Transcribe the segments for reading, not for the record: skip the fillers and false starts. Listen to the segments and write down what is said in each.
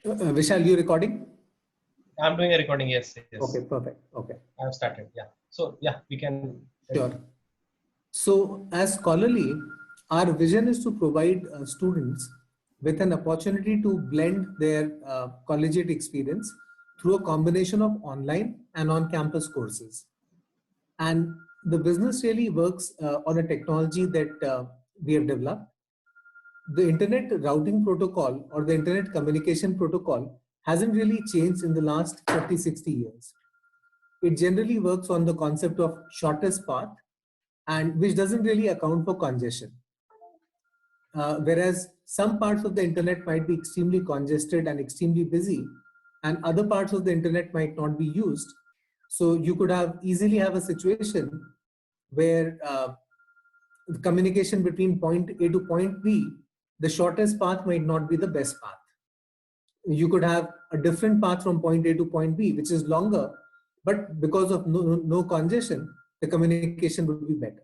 Vishal, you recording? I'm doing a recording. Yes. Okay, perfect. Okay. I've started. Yeah. So yeah, we can. Sure. So as Scholarly, our vision is to provide students with an opportunity to blend their collegiate experience through a combination of online and on-campus courses. And the business really works on a technology that we have developed. The internet routing protocol or the internet communication protocol hasn't really changed in the last 50, 60 years. It generally works on the concept of shortest path, and which doesn't really account for congestion. Whereas some parts of the internet might be extremely congested and extremely busy, and other parts of the internet might not be used. So you could have easily have a situation where the communication between point A to point B, the shortest path might not be the best path. You could have a different path from point A to point B, which is longer, but because of no congestion, the communication would be better.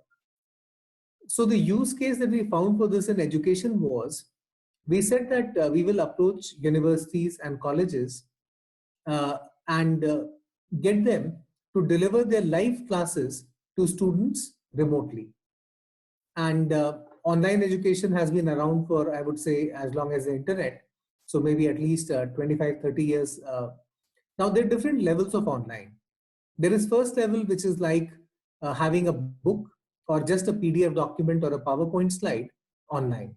So the use case that we found for this in education was, we said that we will approach universities and colleges and get them to deliver their live classes to students remotely. And online education has been around for, I would say, as long as the internet. So maybe at least 25, 30 years. Now there are different levels of online. There is first level, which is like having a book or just a PDF document or a PowerPoint slide online.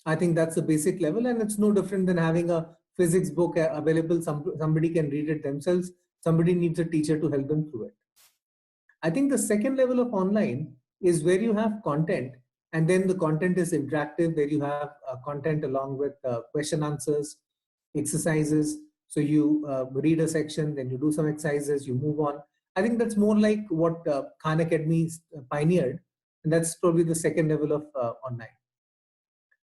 I think that's the basic level, and it's no different than having a physics book available. Somebody can read it themselves. Somebody needs a teacher to help them through it. I think the second level of online is where you have content, and then the content is interactive, where you have content along with question answers, exercises. So you read a section, then you do some exercises, you move on. I think that's more like what Khan Academy pioneered, and that's probably the second level of online.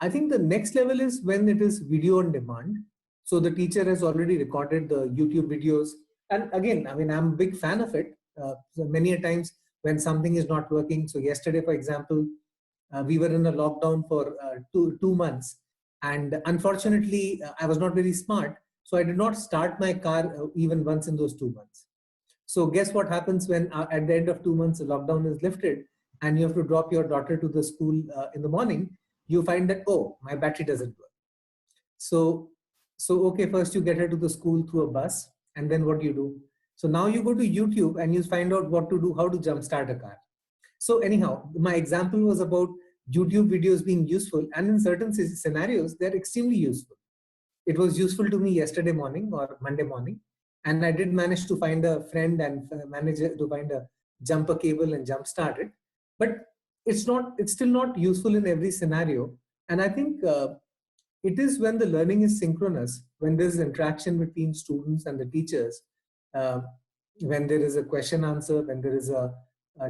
I think the next level is when it is video on demand. So the teacher has already recorded the YouTube videos. And again, I mean, I'm a big fan of it. So many a times when something is not working. So yesterday, for example, we were in a lockdown for two months. And unfortunately, I was not very smart. So I did not start my car even once in those 2 months. So guess what happens when at the end of 2 months, the lockdown is lifted and you have to drop your daughter to the school in the morning. You find that, oh, my battery doesn't work. So okay, first you get her to the school through a bus, and then what do you do? So now you go to YouTube and you find out what to do, how to jumpstart a car. So anyhow, my example was about YouTube videos being useful, and in certain scenarios, they're extremely useful. It was useful to me yesterday morning or Monday morning, and I did manage to find a friend and manage to find a jumper cable and jumpstart it. But it's still not useful in every scenario. And I think it is when the learning is synchronous, when there's interaction between students and the teachers, uh, when there is a question answer, when there is a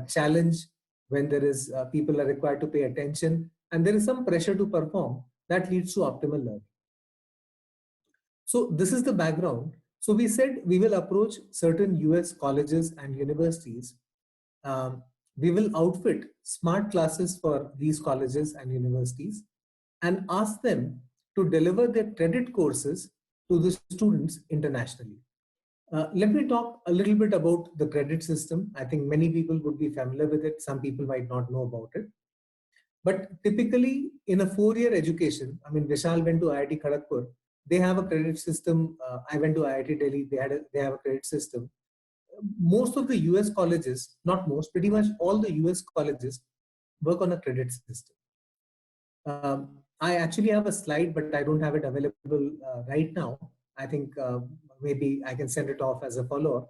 challenge, when there is people are required to pay attention, and there is some pressure to perform, that leads to optimal learning. So this is the background. So we said we will approach certain US colleges and universities. We will outfit smart classes for these colleges and universities and ask them to deliver their credit courses to the students internationally. Let me talk a little bit about the credit system. I think many people would be familiar with it. Some people might not know about it. But typically in a 4-year education, I mean, Vishal went to IIT Kharagpur. They have a credit system. I went to IIT Delhi. They have a credit system. Most of the US colleges, not most, pretty much all the US colleges work on a credit system. I actually have a slide, but I don't have it available right now. I think maybe I can send it off as a follow-up.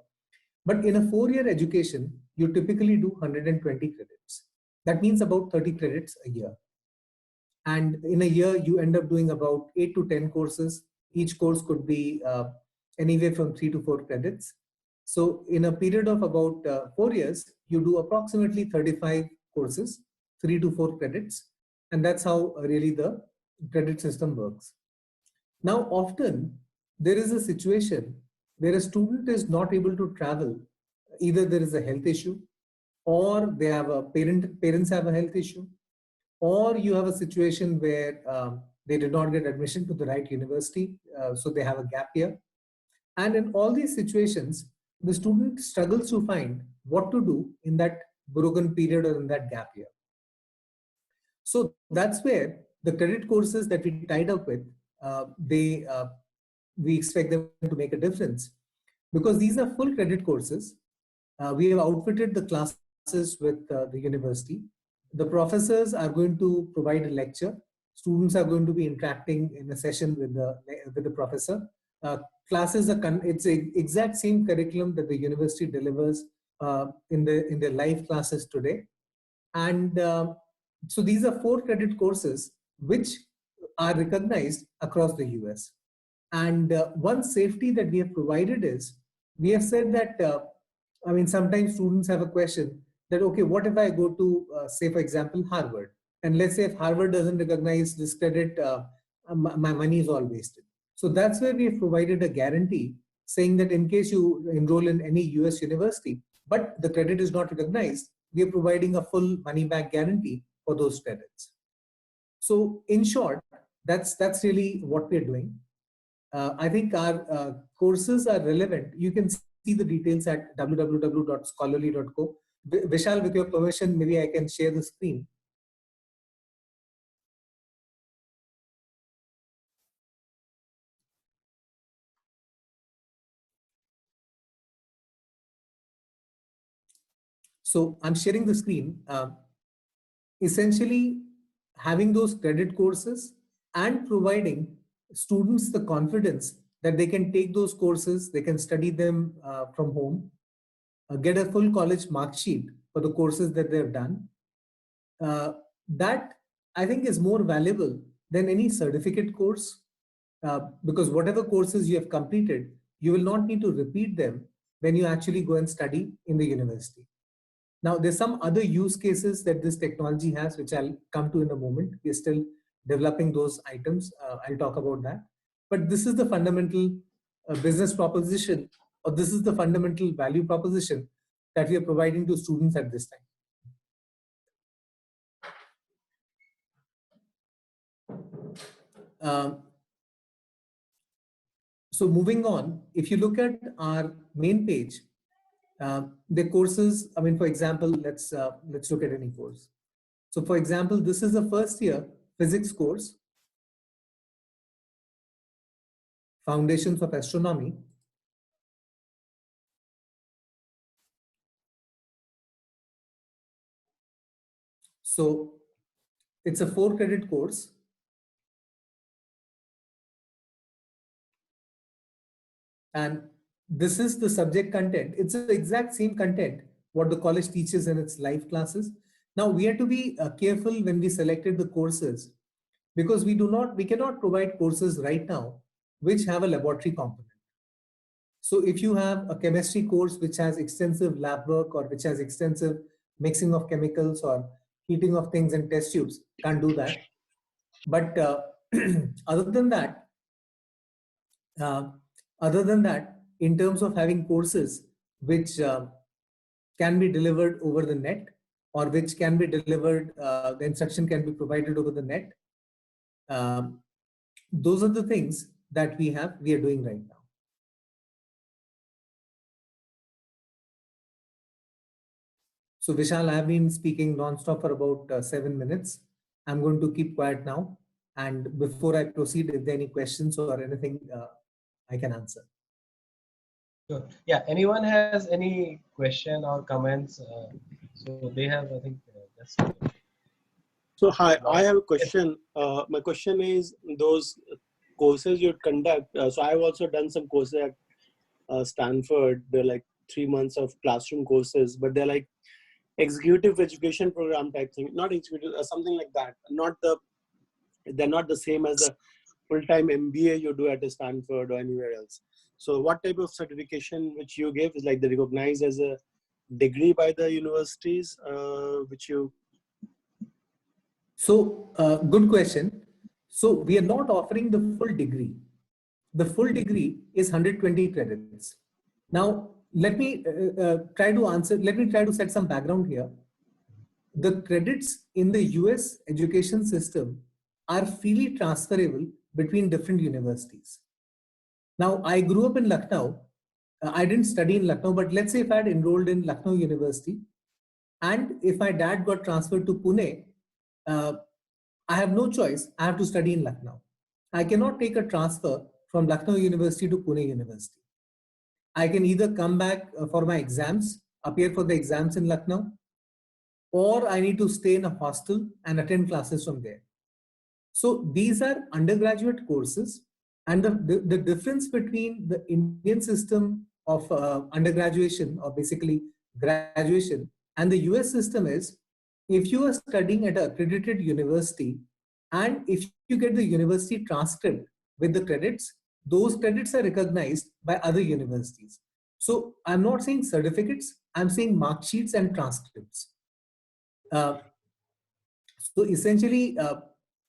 But in a 4-year education, you typically do 120 credits. That means about 30 credits a year. And in a year, you end up doing about 8 to 10 courses. Each course could be anywhere from 3 to 4 credits. So in a period of about 4 years, you do approximately 35 courses, 3 to 4 credits. And that's how really the credit system works. Now, often there is a situation where a student is not able to travel. Either there is a health issue, or they have a parents have a health issue, or you have a situation where they did not get admission to the right university, so they have a gap year. And in all these situations, the student struggles to find what to do in that broken period or in that gap year. So that's where the credit courses that we tied up with, we expect them to make a difference, because these are full credit courses. We have outfitted the classes with the university. The professors are going to provide a lecture. Students are going to be interacting in a session with the professor. Classes are it's the exact same curriculum that the university delivers in the live classes today. And so these are 4 credit courses which are recognized across the US. And one safety that we have provided is, we have said that, I mean, sometimes students have a question that, okay, what if I go to, say, for example, Harvard? And let's say if Harvard doesn't recognize this credit, my money is all wasted. So that's where we have provided a guarantee saying that in case you enroll in any US university, but the credit is not recognized, we are providing a full money back guarantee for those credits. So in short, that's really what we're doing. I think our courses are relevant. You can see the details at www.scholarly.co. Vishal, with your permission, maybe I can share the screen. So I'm sharing the screen. Essentially, having those credit courses and providing students the confidence that they can take those courses, they can study them from home, get a full college mark sheet for the courses that they've done. That I think is more valuable than any certificate course, because whatever courses you have completed, you will not need to repeat them when you actually go and study in the university. Now, there's some other use cases that this technology has, which I'll come to in a moment. We're still developing those items. I'll talk about that. But this is the fundamental business proposition, or this is the fundamental value proposition that we are providing to students at this time. So moving on, if you look at our main page, the courses, I mean, for example, let's look at any course. So for example, this is a first year physics course, Foundations of Astronomy. So it's a 4 credit course. And this is the subject content. It's the exact same content what the college teaches in its live classes. Now we have to be careful when we selected the courses, because we cannot provide courses right now which have a laboratory component. So if you have a chemistry course which has extensive lab work, or which has extensive mixing of chemicals or heating of things in test tubes, can't do that. But other than that, in terms of having courses which can be delivered over the net, or which can be delivered, the instruction can be provided over the net, those are the things that we are doing right now. So Vishal, I have been speaking non-stop for about 7 minutes. I'm going to keep quiet now. And before I proceed, if there are any questions or anything I can answer. Sure. Yeah, anyone has any question or comments? So they have, I think, just. So hi, I have a question. My question is, those courses you conduct. So I've also done some courses at Stanford. They're like 3 months of classroom courses, but they're like executive education program type thing. Not executive, something like that. They're not the same as the full-time MBA you do at Stanford or anywhere else. So what type of certification which you give is like they recognized as a degree by the universities, which you? So good question. So we are not offering the full degree. The full degree is 120 credits. Now, let me try to set some background here. The credits in the US education system are freely transferable between different universities. Now, I grew up in Lucknow. I didn't study in Lucknow, but let's say if I had enrolled in Lucknow University and if my dad got transferred to Pune, uh, I have no choice. I have to study in Lucknow. I cannot take a transfer from Lucknow University to Pune University. I can either come back for my exams, appear for the exams in Lucknow, or I need to stay in a hostel and attend classes from there. So these are undergraduate courses, and the difference between the Indian system of undergraduation, or basically graduation, and the US system is, if you are studying at an accredited university and if you get the university transcript with the credits, those credits are recognized by other universities. So I'm not saying certificates, I'm saying mark sheets and transcripts. Uh, so essentially,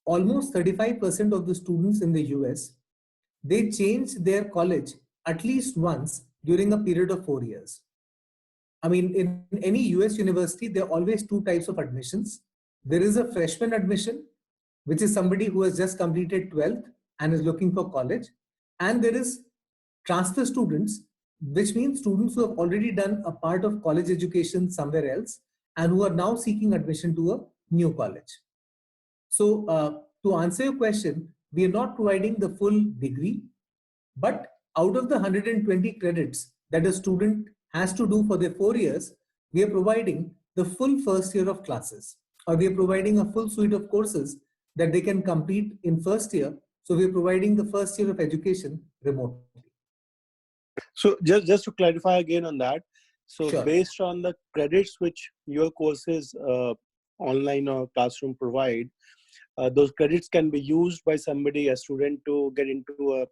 almost 35% of the students in the US, they change their college at least once during a period of 4 years. I mean, in any US university, there are always two types of admissions. There is a freshman admission, which is somebody who has just completed 12th and is looking for college. And there is transfer students, which means students who have already done a part of college education somewhere else and who are now seeking admission to a new college. So to answer your question, we are not providing the full degree, but out of the 120 credits that a student has to do for their 4 years, we are providing the full first year of classes, or we are providing a full suite of courses that they can complete in first year. So we are providing the first year of education remotely. So just to clarify again on that, so Sure. based on the credits which your courses online or classroom provide, those credits can be used by somebody, a student, to get into a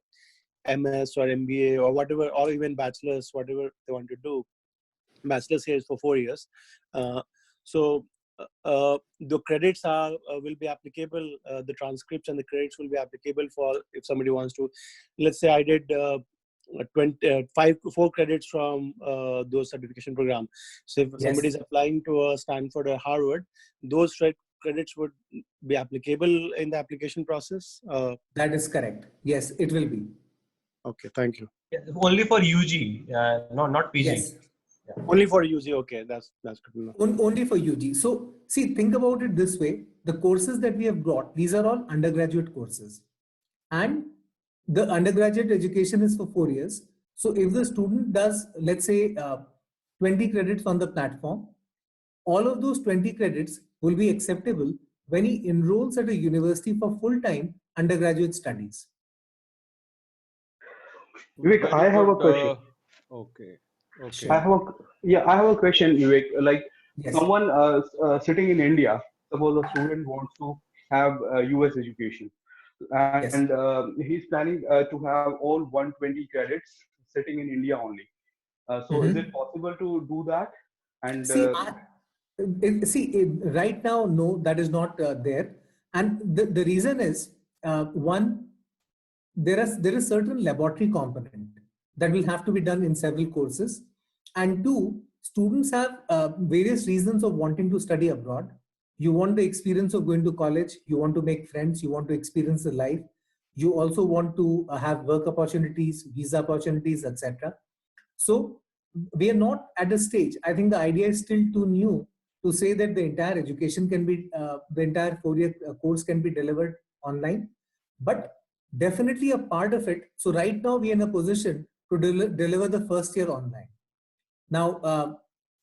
MS or MBA or whatever, or even bachelor's, whatever they want to do. Bachelor's here is for 4 years. So the credits are will be applicable, the transcripts and the credits will be applicable for if somebody wants to. Let's say I did 4 credits from those certification program. So if somebody is applying to a Stanford or Harvard, those credits would be applicable in the application process. That is correct. Yes, it will be. Okay, thank you. Yeah, only for UG, no, not PG. Yes. Yeah. Only for UG. Okay, that's good to know. Only for UG. So see, think about it this way. The courses that we have brought, these are all undergraduate courses. And the undergraduate education is for 4 years. So if the student does, let's say, 20 credits on the platform, all of those 20 credits will be acceptable when he enrolls at a university for full-time undergraduate studies. Vivek, I have a question. Okay. Sure. I have a question, Vivek. Like Yes. someone sitting in India, suppose a student wants to have US education, and he's planning to have all 120 credits sitting in India only. So is it possible to do that? And right now, no, that is not there. And the reason is, one, there is certain laboratory component that will have to be done in several courses. And two, students have various reasons of wanting to study abroad. You want the experience of going to college, you want to make friends, you want to experience the life. You also want to have work opportunities, visa opportunities, etc. So we are not at a stage. I think the idea is still too new to say that the entire education can be, the entire 4-year course can be delivered online. But definitely a part of it. So right now we are in a position to deliver the first year online. Now,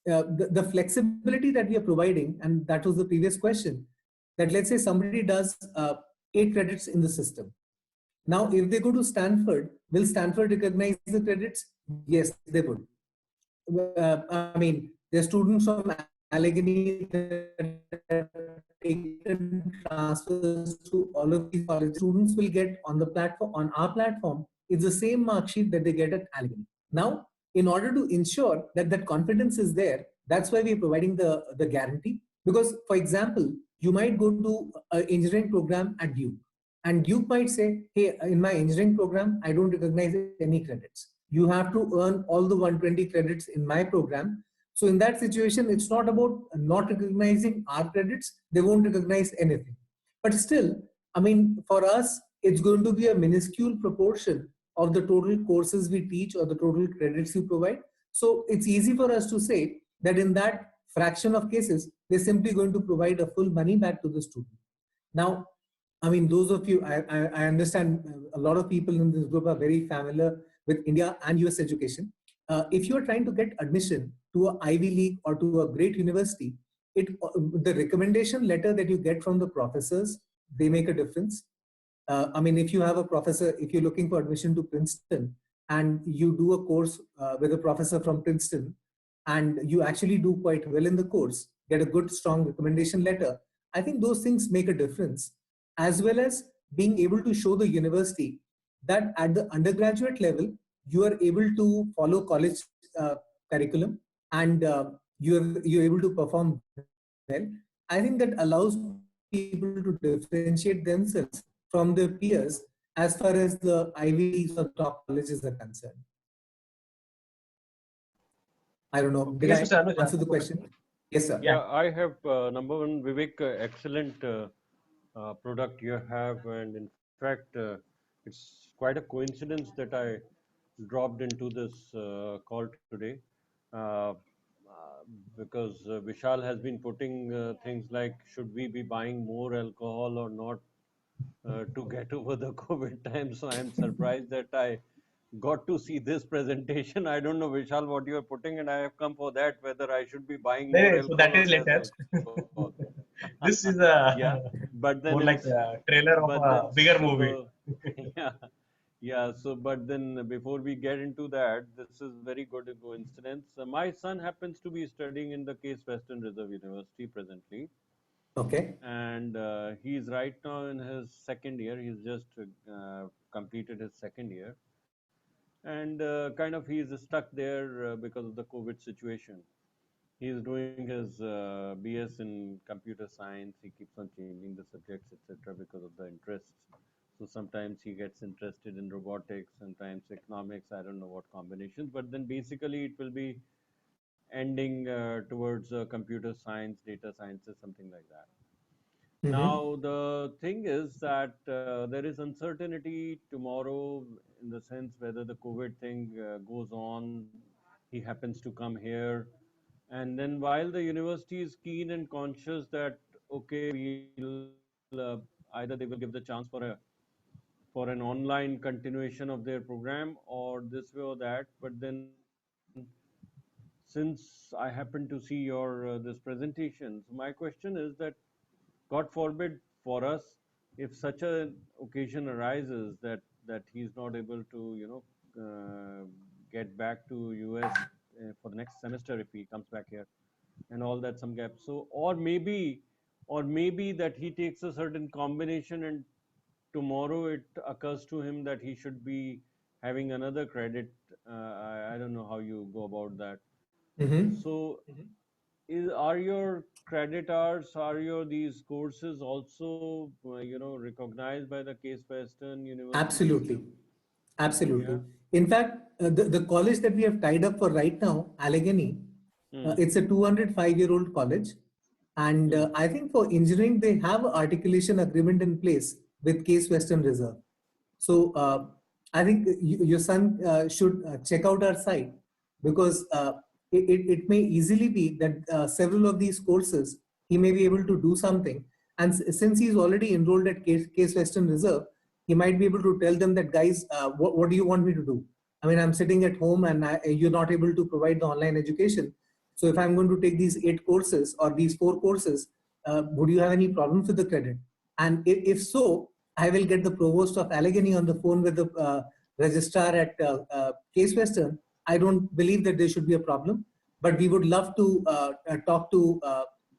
the flexibility that we are providing, and that was the previous question, that let's say somebody does 8 credits in the system. Now, if they go to Stanford, will Stanford recognize the credits? Yes, they would. I mean, there are students from Allegheny that take transfers to all of these colleges. Students will get on the platform, on our platform, it's the same mark sheet that they get at Allegheny. Now, in order to ensure that that confidence is there, that's why we're providing the guarantee. Because, for example, you might go to an engineering program at Duke, and Duke might say, hey, in my engineering program, I don't recognize any credits. You have to earn all the 120 credits in my program. So in that situation, it's not about not recognizing our credits. They won't recognize anything. But still, I mean, for us, it's going to be a minuscule proportion of the total courses we teach or the total credits you provide. So it's easy for us to say that in that fraction of cases, they're simply going to provide a full money back to the student. Now, I mean, those of you, I understand a lot of people in this group are very familiar with India and US education. If you are trying to get admission to a Ivy League or to a great university, the recommendation letter that you get from the professors, they make a difference. I mean, if you have a professor, if you're looking for admission to Princeton and you do a course with a professor from Princeton and you actually do quite well in the course, get a good, strong recommendation letter, I think those things make a difference, as well as being able to show the university that at the undergraduate level, you are able to follow college uh, curriculum and you're able to perform well. I think that allows people to differentiate themselves from their peers as far as the Ivy Leagues or top colleges are concerned. I don't know. Did Yes, I Mr. Anuj, answer the question? Yes, sir. yeah. Yeah, I have number one, Vivek, excellent product you have, and in fact, it's quite a coincidence that I dropped into this call today, uh, uh, because Vishal has been putting things like, should we be buying more alcohol or not to get over the COVID time? So I am surprised that I got to see this presentation. I don't know, Vishal, what you are putting, and I have come for that, whether I should be buying more So that alcohol or is less later. alcohol. This is Yeah, but then more like it's, a trailer of but then a bigger movie. so, yeah, yeah. So, but then before we get into that, this is very good coincidence. My son happens to be studying in the Case Western Reserve University presently, Okay. and he's right now in his second year. He's just completed his second year, and kind of he's stuck there because of the COVID situation. He's doing his BS in computer science. He keeps on changing the subjects, etc., because of the interests. So sometimes he gets interested in robotics, sometimes economics. I don't know what combinations, but then basically it will be ending towards computer science, data sciences, something like that. Mm-hmm. Now, the thing is that there is uncertainty tomorrow in the sense whether the COVID thing goes on, he happens to come here. And then while the university is keen and conscious that, okay, we'll either they will give the chance for an online continuation of their program or this way or that, but then since I happen to see your this presentation, so my question is that God forbid for us, if such a occasion arises that he's not able to, get back to US for the next semester if he comes back here, and all that some gap. So, or maybe that he takes a certain combination, and tomorrow it occurs to him that he should be having another credit. I don't know how you go about that. Mm-hmm. So, are your credit hours, are your these courses also recognized by the Case Western University? Absolutely. Absolutely. Yeah. In fact, the college that we have tied up for right now, Allegheny, Hmm. it's a 205-year-old college. And Hmm. I think for engineering, they have an articulation agreement in place with Case Western Reserve. So I think your son should check out our site because it may easily be that several of these courses he may be able to do something. And since he's already enrolled at Case Western Reserve, he might be able to tell them that, guys, what do you want me to do? I mean, I'm sitting at home and you're not able to provide the online education. So if I'm going to take these 8 courses or these 4 courses, would you have any problems with the credit? And if so, I will get the provost of Allegheny on the phone with the registrar at Case Western. I don't believe that there should be a problem, but we would love to talk to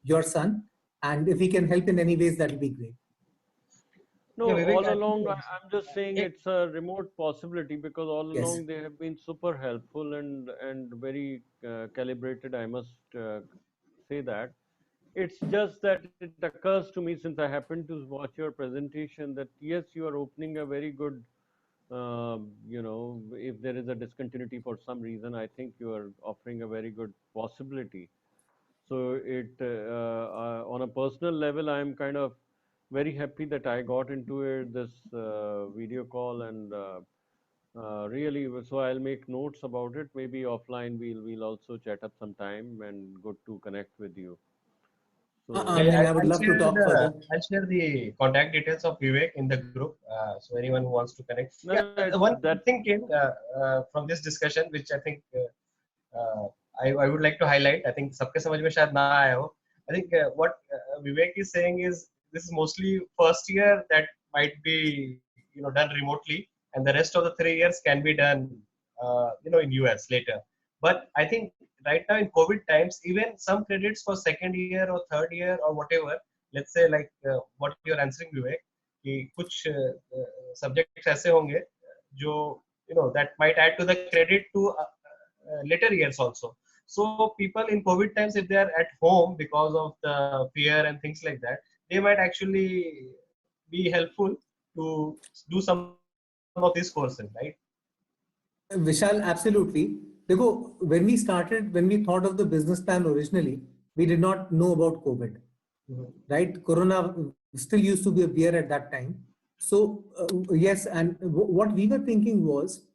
your son. And if he can help in any ways, that will be great. No, Yeah, Vivek, all I think along, I'm just saying it, it's a remote possibility because all Yes. along they have been super helpful and very calibrated. I must say that. It's just that it occurs to me since I happen to watch your presentation that yes, you are opening a very good, if there is a discontinuity for some reason, I think you are offering a very good possibility. So it, on a personal level, I'm kind of very happy that I got into it, this video call, and really, so I'll make notes about it. Maybe offline we'll also chat up some time, and good to connect with you. I So mean, I would love to talk further. I'll share the contact details of Vivek in the group. So anyone who wants to connect. no, Yeah, no, it's one that. thing came from this discussion, which I think I would like to highlight. I think सबके समझ में शायद ना आया हो. I think what Vivek is saying is this is mostly first year that might be done remotely, and the rest of the 3 years can be done in US later. But I think right now in COVID times, even some credits for second year or third year or whatever, let's say like what you're answering Vivek, कि कुछ subjects ऐसे होंगे जो that might add to the credit to later years also. So people in COVID times, if they are at home because of the fear and things like that, they might actually be helpful to do some of these courses, right? Vishal, absolutely. Dekho, when we thought of the business plan originally, we did not know about COVID, right? Corona still used to be a beer at that time. So yes, and what we were thinking was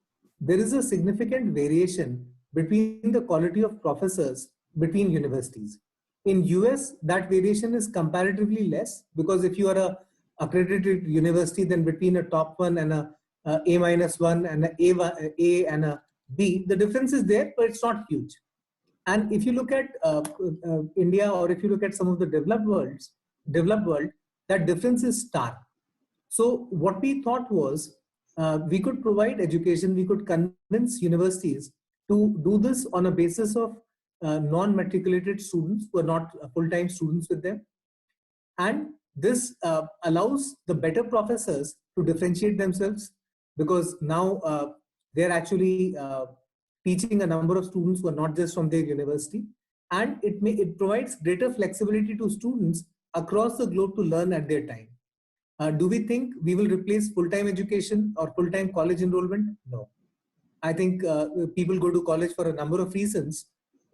there is a significant variation between the quality of professors between universities. In US, that variation is comparatively less because if you are a accredited university, then between a top one and a minus one and A and a B, the difference is there, but it's not huge. And if you look at India, or if you look at some of the developed world, that difference is stark. So what we thought was we could provide education, we could convince universities to do this on a basis of non-matriculated students who are not full-time students with them. And this allows the better professors to differentiate themselves because now they're actually teaching a number of students who are not just from their university. And it provides greater flexibility to students across the globe to learn at their time. Do we think we will replace full-time education or full-time college enrollment? No. I think people go to college for a number of reasons,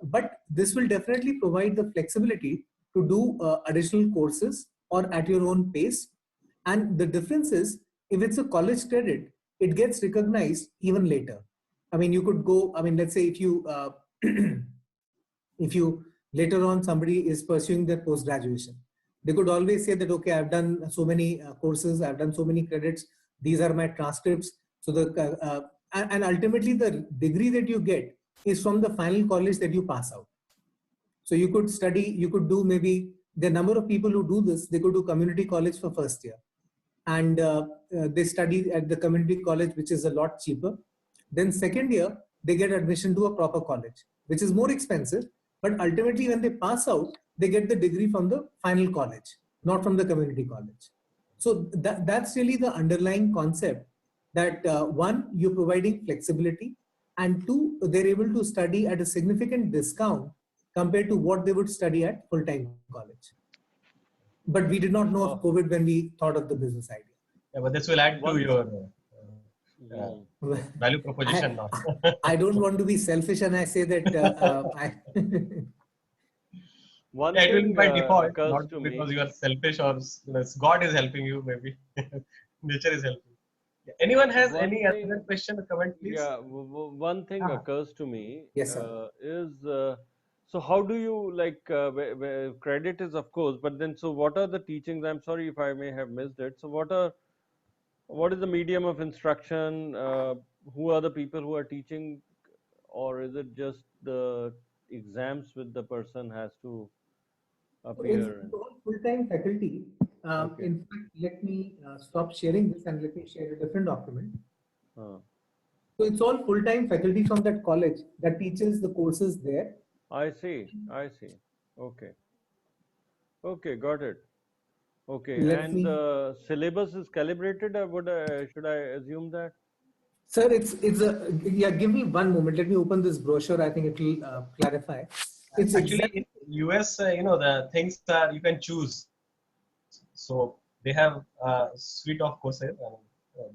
but this will definitely provide the flexibility to do additional courses or at your own pace. And the difference is, if it's a college credit, it gets recognized even later. I mean, you could go, I mean, let's say if you later on somebody is pursuing their post-graduation, they could always say that, okay, I've done so many courses, I've done so many credits, these are my transcripts. So and ultimately the degree that you get is from the final college that you pass out. So you could study, you could do maybe the number of people who do this, they go to community college for first year. And they study at the community college, which is a lot cheaper. Then second year, they get admission to a proper college, which is more expensive. But ultimately, when they pass out, they get the degree from the final college, not from the community college. So that's really the underlying concept that one, you're providing flexibility, and two, they're able to study at a significant discount compared to what they would study at full-time college. But we did not know of COVID when we thought of the business idea. Yeah, but this will add to your value proposition now. I don't want to be selfish, and I say that One Yeah, it will be thing by default, occurs not to because me. you are selfish or God is helping you, maybe. Nature is helping. Yeah. Anyone has One any thing, other question or comment, please? yeah, one thing Ah, occurs to me yes, sir. is so how do you like credit is of course, but then so what are the teachings? I'm sorry if I may have missed it. So what is the medium of instruction? Who are the people who are teaching, or is it just the exams which the person has to It's appear in? all full-time faculty. Okay. In fact, let me stop sharing this and let me share a different document. Uh, So it's all full-time faculty from that college that teaches the courses there. I see. I see. Okay. Okay, got it. Okay, Let and me, the syllabus is calibrated. Should I assume that? sir, it's a, yeah, give me one moment. Let me open this brochure. I think it will clarify. It's Actually, exactly, in US, the things are you can choose. So they have a suite of courses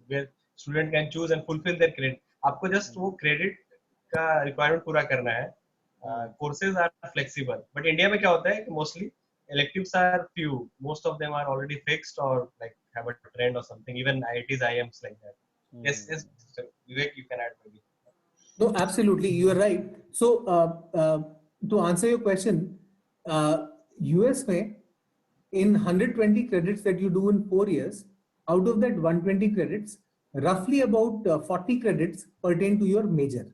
where student can choose and fulfill their credit. आपको just वो credit का requirement पूरा करना है. Hmm. Courses are flexible. But India में क्या होता है कि mostly electives are few. Most of them are already fixed or like have a trend or something. Even IITs, IIMs like that. Yes, yes. So, Vivek, you can add maybe. No, absolutely, you are right. So, to answer your question, US में in 120 credits that you do in 4 years, out of that 120 credits, roughly about 40 credits pertain to your major.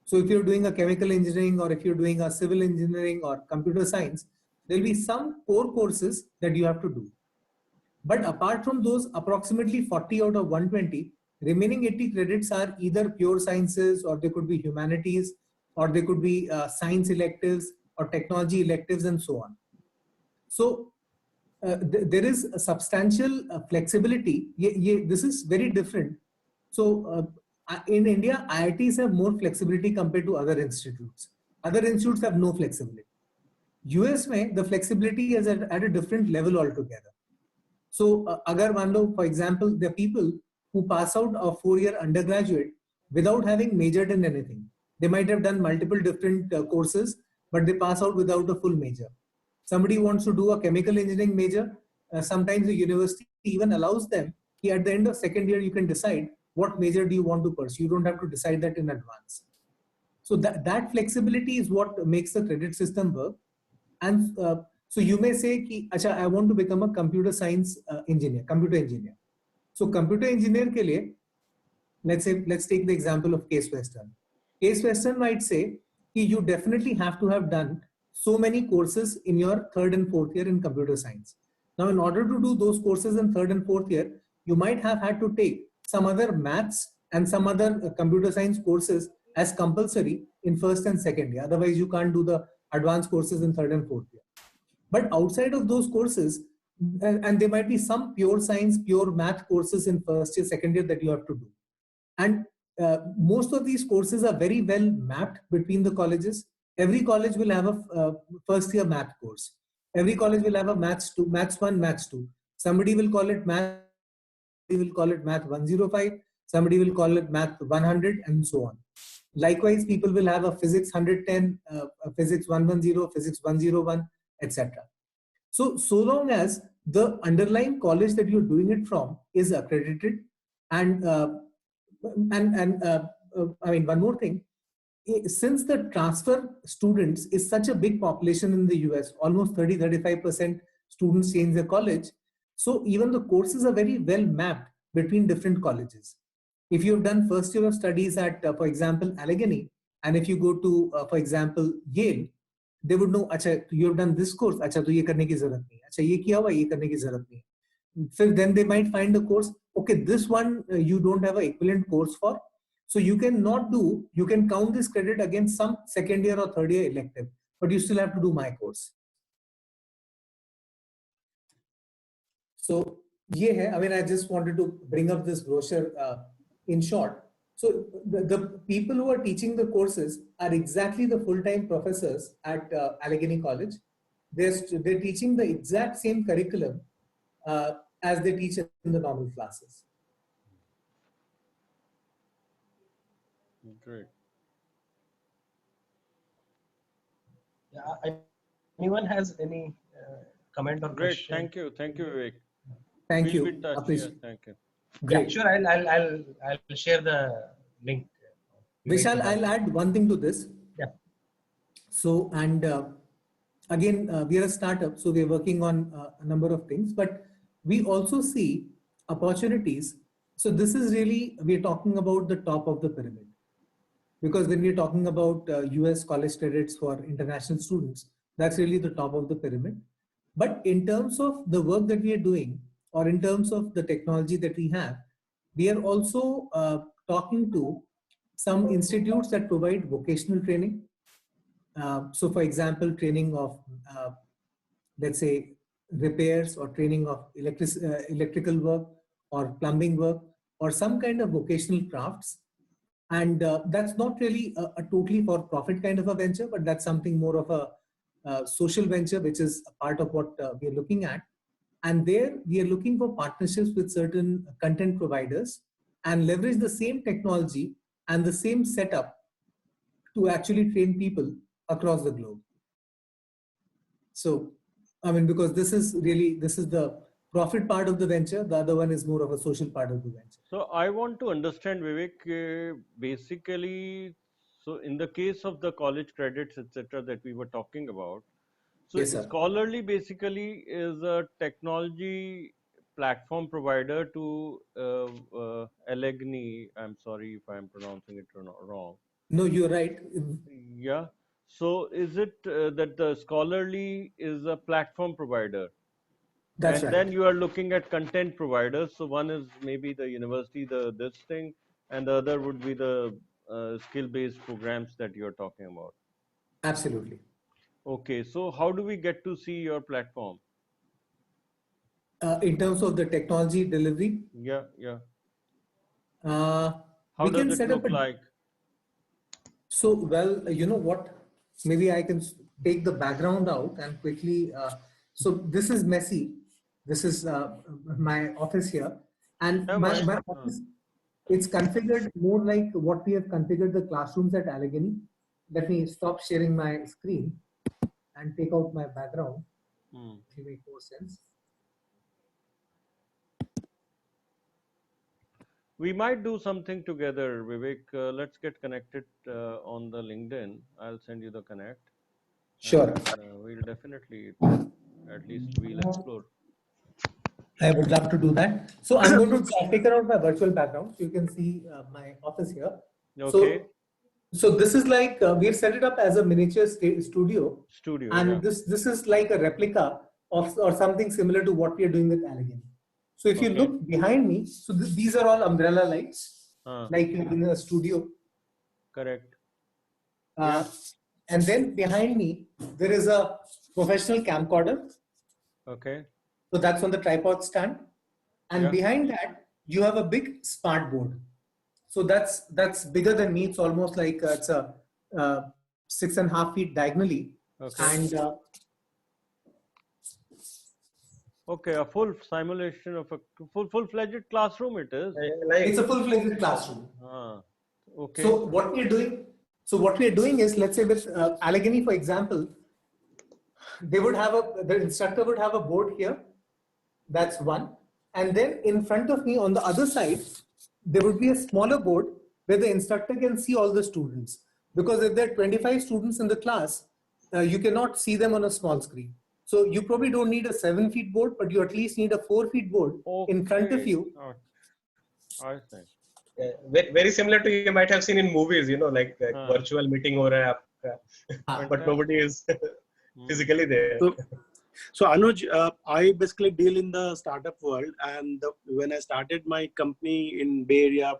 So if you're doing a chemical engineering or if you're doing a civil engineering or computer science, there'll be some core courses that you have to do. But apart from those, approximately 40 out of 120, remaining 80 credits are either pure sciences, or they could be humanities, or they could be science electives or technology electives and so on. So there is a substantial flexibility. This is very different. So in India, IITs have more flexibility compared to other institutes. Other institutes have no flexibility. US में the flexibility is at a different level altogether. So agar मान लो, for example, the people who pass out a 4-year undergraduate without having majored in anything. They might have done multiple different courses, but they pass out without a full major. Somebody wants to do a chemical engineering major. Sometimes the university even allows them, at the end of second year, you can decide what major do you want to pursue. You don't have to decide that in advance. So that flexibility is what makes the credit system work. And so you may say, ki, Acha, I want to become a computer science engineer, computer engineer. So computer engineer ke liye, let's take the example of Case Western. Case Western might say, ki you definitely have to have done so many courses in your third and fourth year in computer science. Now, in order to do those courses in third and fourth year, you might have had to take some other maths and some other computer science courses as compulsory in first and second year. Otherwise, you can't do the advanced courses in third and fourth year. But outside of those courses, and there might be some pure science, pure math courses in first year, second year that you have to do. And most of these courses are very well mapped between the colleges. Every college will have a first year math course. Every college will have a maths 1, maths 2. Somebody will call it math, somebody will call it math 105, somebody will call it math 100, and so on. Likewise, people will have a physics 110, a physics 110, physics 101, etc. So long as the underlying college that you're doing it from is accredited, and I mean, one more thing, since the transfer students is such a big population in the US, almost 30-35% students change their college. So even the courses are very well mapped between different colleges. If you've done first year of studies at, for example, Allegheny, and if you go to, for example, Yale, they would know, अच्छा, you have done this course, अच्छा, तो ये करने की जरूरत नहीं, अच्छा, ये किया हुआ, ये करने की जरूरत नहीं. Then they might find a course, okay, this one you don't have an equivalent course for, so you can count this credit against some second year or third year elective, but you still have to do my course. So yeah, I mean, I just wanted to bring up this brochure in short. So the people who are teaching the courses are exactly the full-time professors at Allegheny College. They're teaching the exact same curriculum as they teach in the normal classes. Great. Yeah, anyone has any comment or Great. question? Thank you, Vivek. Thank We'll you. be in touch. Appreciate. Yeah, thank you. Great. Yeah, sure. I'll share the link. Vishal, I'll add one thing to this. Yeah. So, and again, we are a startup, so we're working on a number of things, but we also see opportunities. So this is really, we're talking about the top of the pyramid. Because when we're talking about US college credits for international students, that's really the top of the pyramid. But in terms of the work that we are doing, or in terms of the technology that we have, we are also talking to some institutes that provide vocational training. So for example, training of, let's say, repairs, or training of electrical work or plumbing work, or some kind of vocational crafts. And that's not really a totally for profit kind of a venture, but that's something more of a social venture, which is a part of what we are looking at. And there we are looking for partnerships with certain content providers and leverage the same technology and the same setup to actually train people across the globe. So I mean, because this is the profit part of the venture. The other one is more of a social part of the venture. So I want to understand, Vivek, basically, so in the case of the college credits, etc., that we were talking about, so Yes, sir. Scholarly basically is a technology platform provider to Allegheny. I'm sorry if I'm pronouncing it wrong. No, you're right. Yeah. So is it that the Scholarly is a platform provider? That's And then right. you are looking at content providers. So one is maybe the university, the this thing, and the other would be the skill-based programs that you're talking about. Absolutely. Okay, so how do we get to see your platform? In terms of the technology delivery, Yeah, yeah. uh, How we does can it set up look a. like? So, well, you know what? Maybe I can take the background out and quickly. So this is messy. This is my office here, and Yeah, my, man. my office. It's configured more like what we have configured the classrooms at Allegheny. Let me stop sharing my screen and take out my background. Hmm. It will make more sense. We might do something together, Vivek. Let's get connected on the LinkedIn. I'll send you the connect, Sure. and we'll definitely, at least we'll explore. I would love to do that. So I'm going to take out my virtual background so you can see my office here. Okay. So this is like we've set it up as a miniature studio, Studio, yeah. and this is like a replica of or something similar to what we are doing with Allegheny. So if you Okay. look behind me, so these are all umbrella lights, Uh, like you're in a studio. correct. Uh, Yeah. and then behind me, there is a professional camcorder. Okay. So that's on the tripod stand. And Yeah. behind that, you have a big smart board. So that's bigger than me. It's almost like it's a 6.5 feet diagonally, Okay. and Okay. A full simulation of a full-fledged classroom. It is. Like it's a full-fledged classroom. Okay. So what we are doing is, let's say with Allegheny, for example, the instructor would have a board here. That's one, and then in front of me on the other side, there would be a smaller board where the instructor can see all the students. Because if there are 25 students in the class, you cannot see them on a small screen. So you probably don't need a 7 feet board, but you at least need a 4 feet board in front of Okay. you. I see. very similar to you might have seen in movies, like virtual meeting हो रहा है आपका, but nobody is physically there. So Anuj, I basically deal in the startup world, and when I started my company in Bay Area,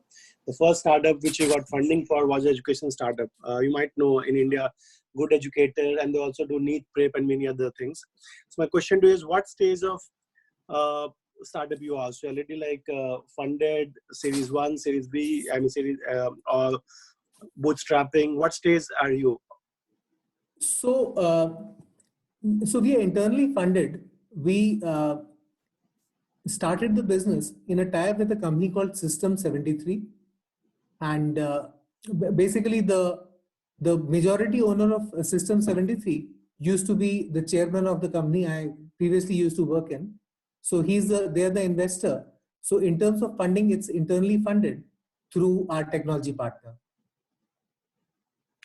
the first startup which we got funding for was an education startup. You might know in India, Good Educator, and they also do NEET Prep and many other things. So my question to you is, what stage of startup you are? So already like funded, Series 1, Series B, I mean Series or bootstrapping. What stage are you? So we are internally funded. We started the business in a tie-up with a company called System 73, and basically the majority owner of System 73 used to be the chairman of the company I previously used to work in. So they're the investor. So in terms of funding, it's internally funded through our technology partner.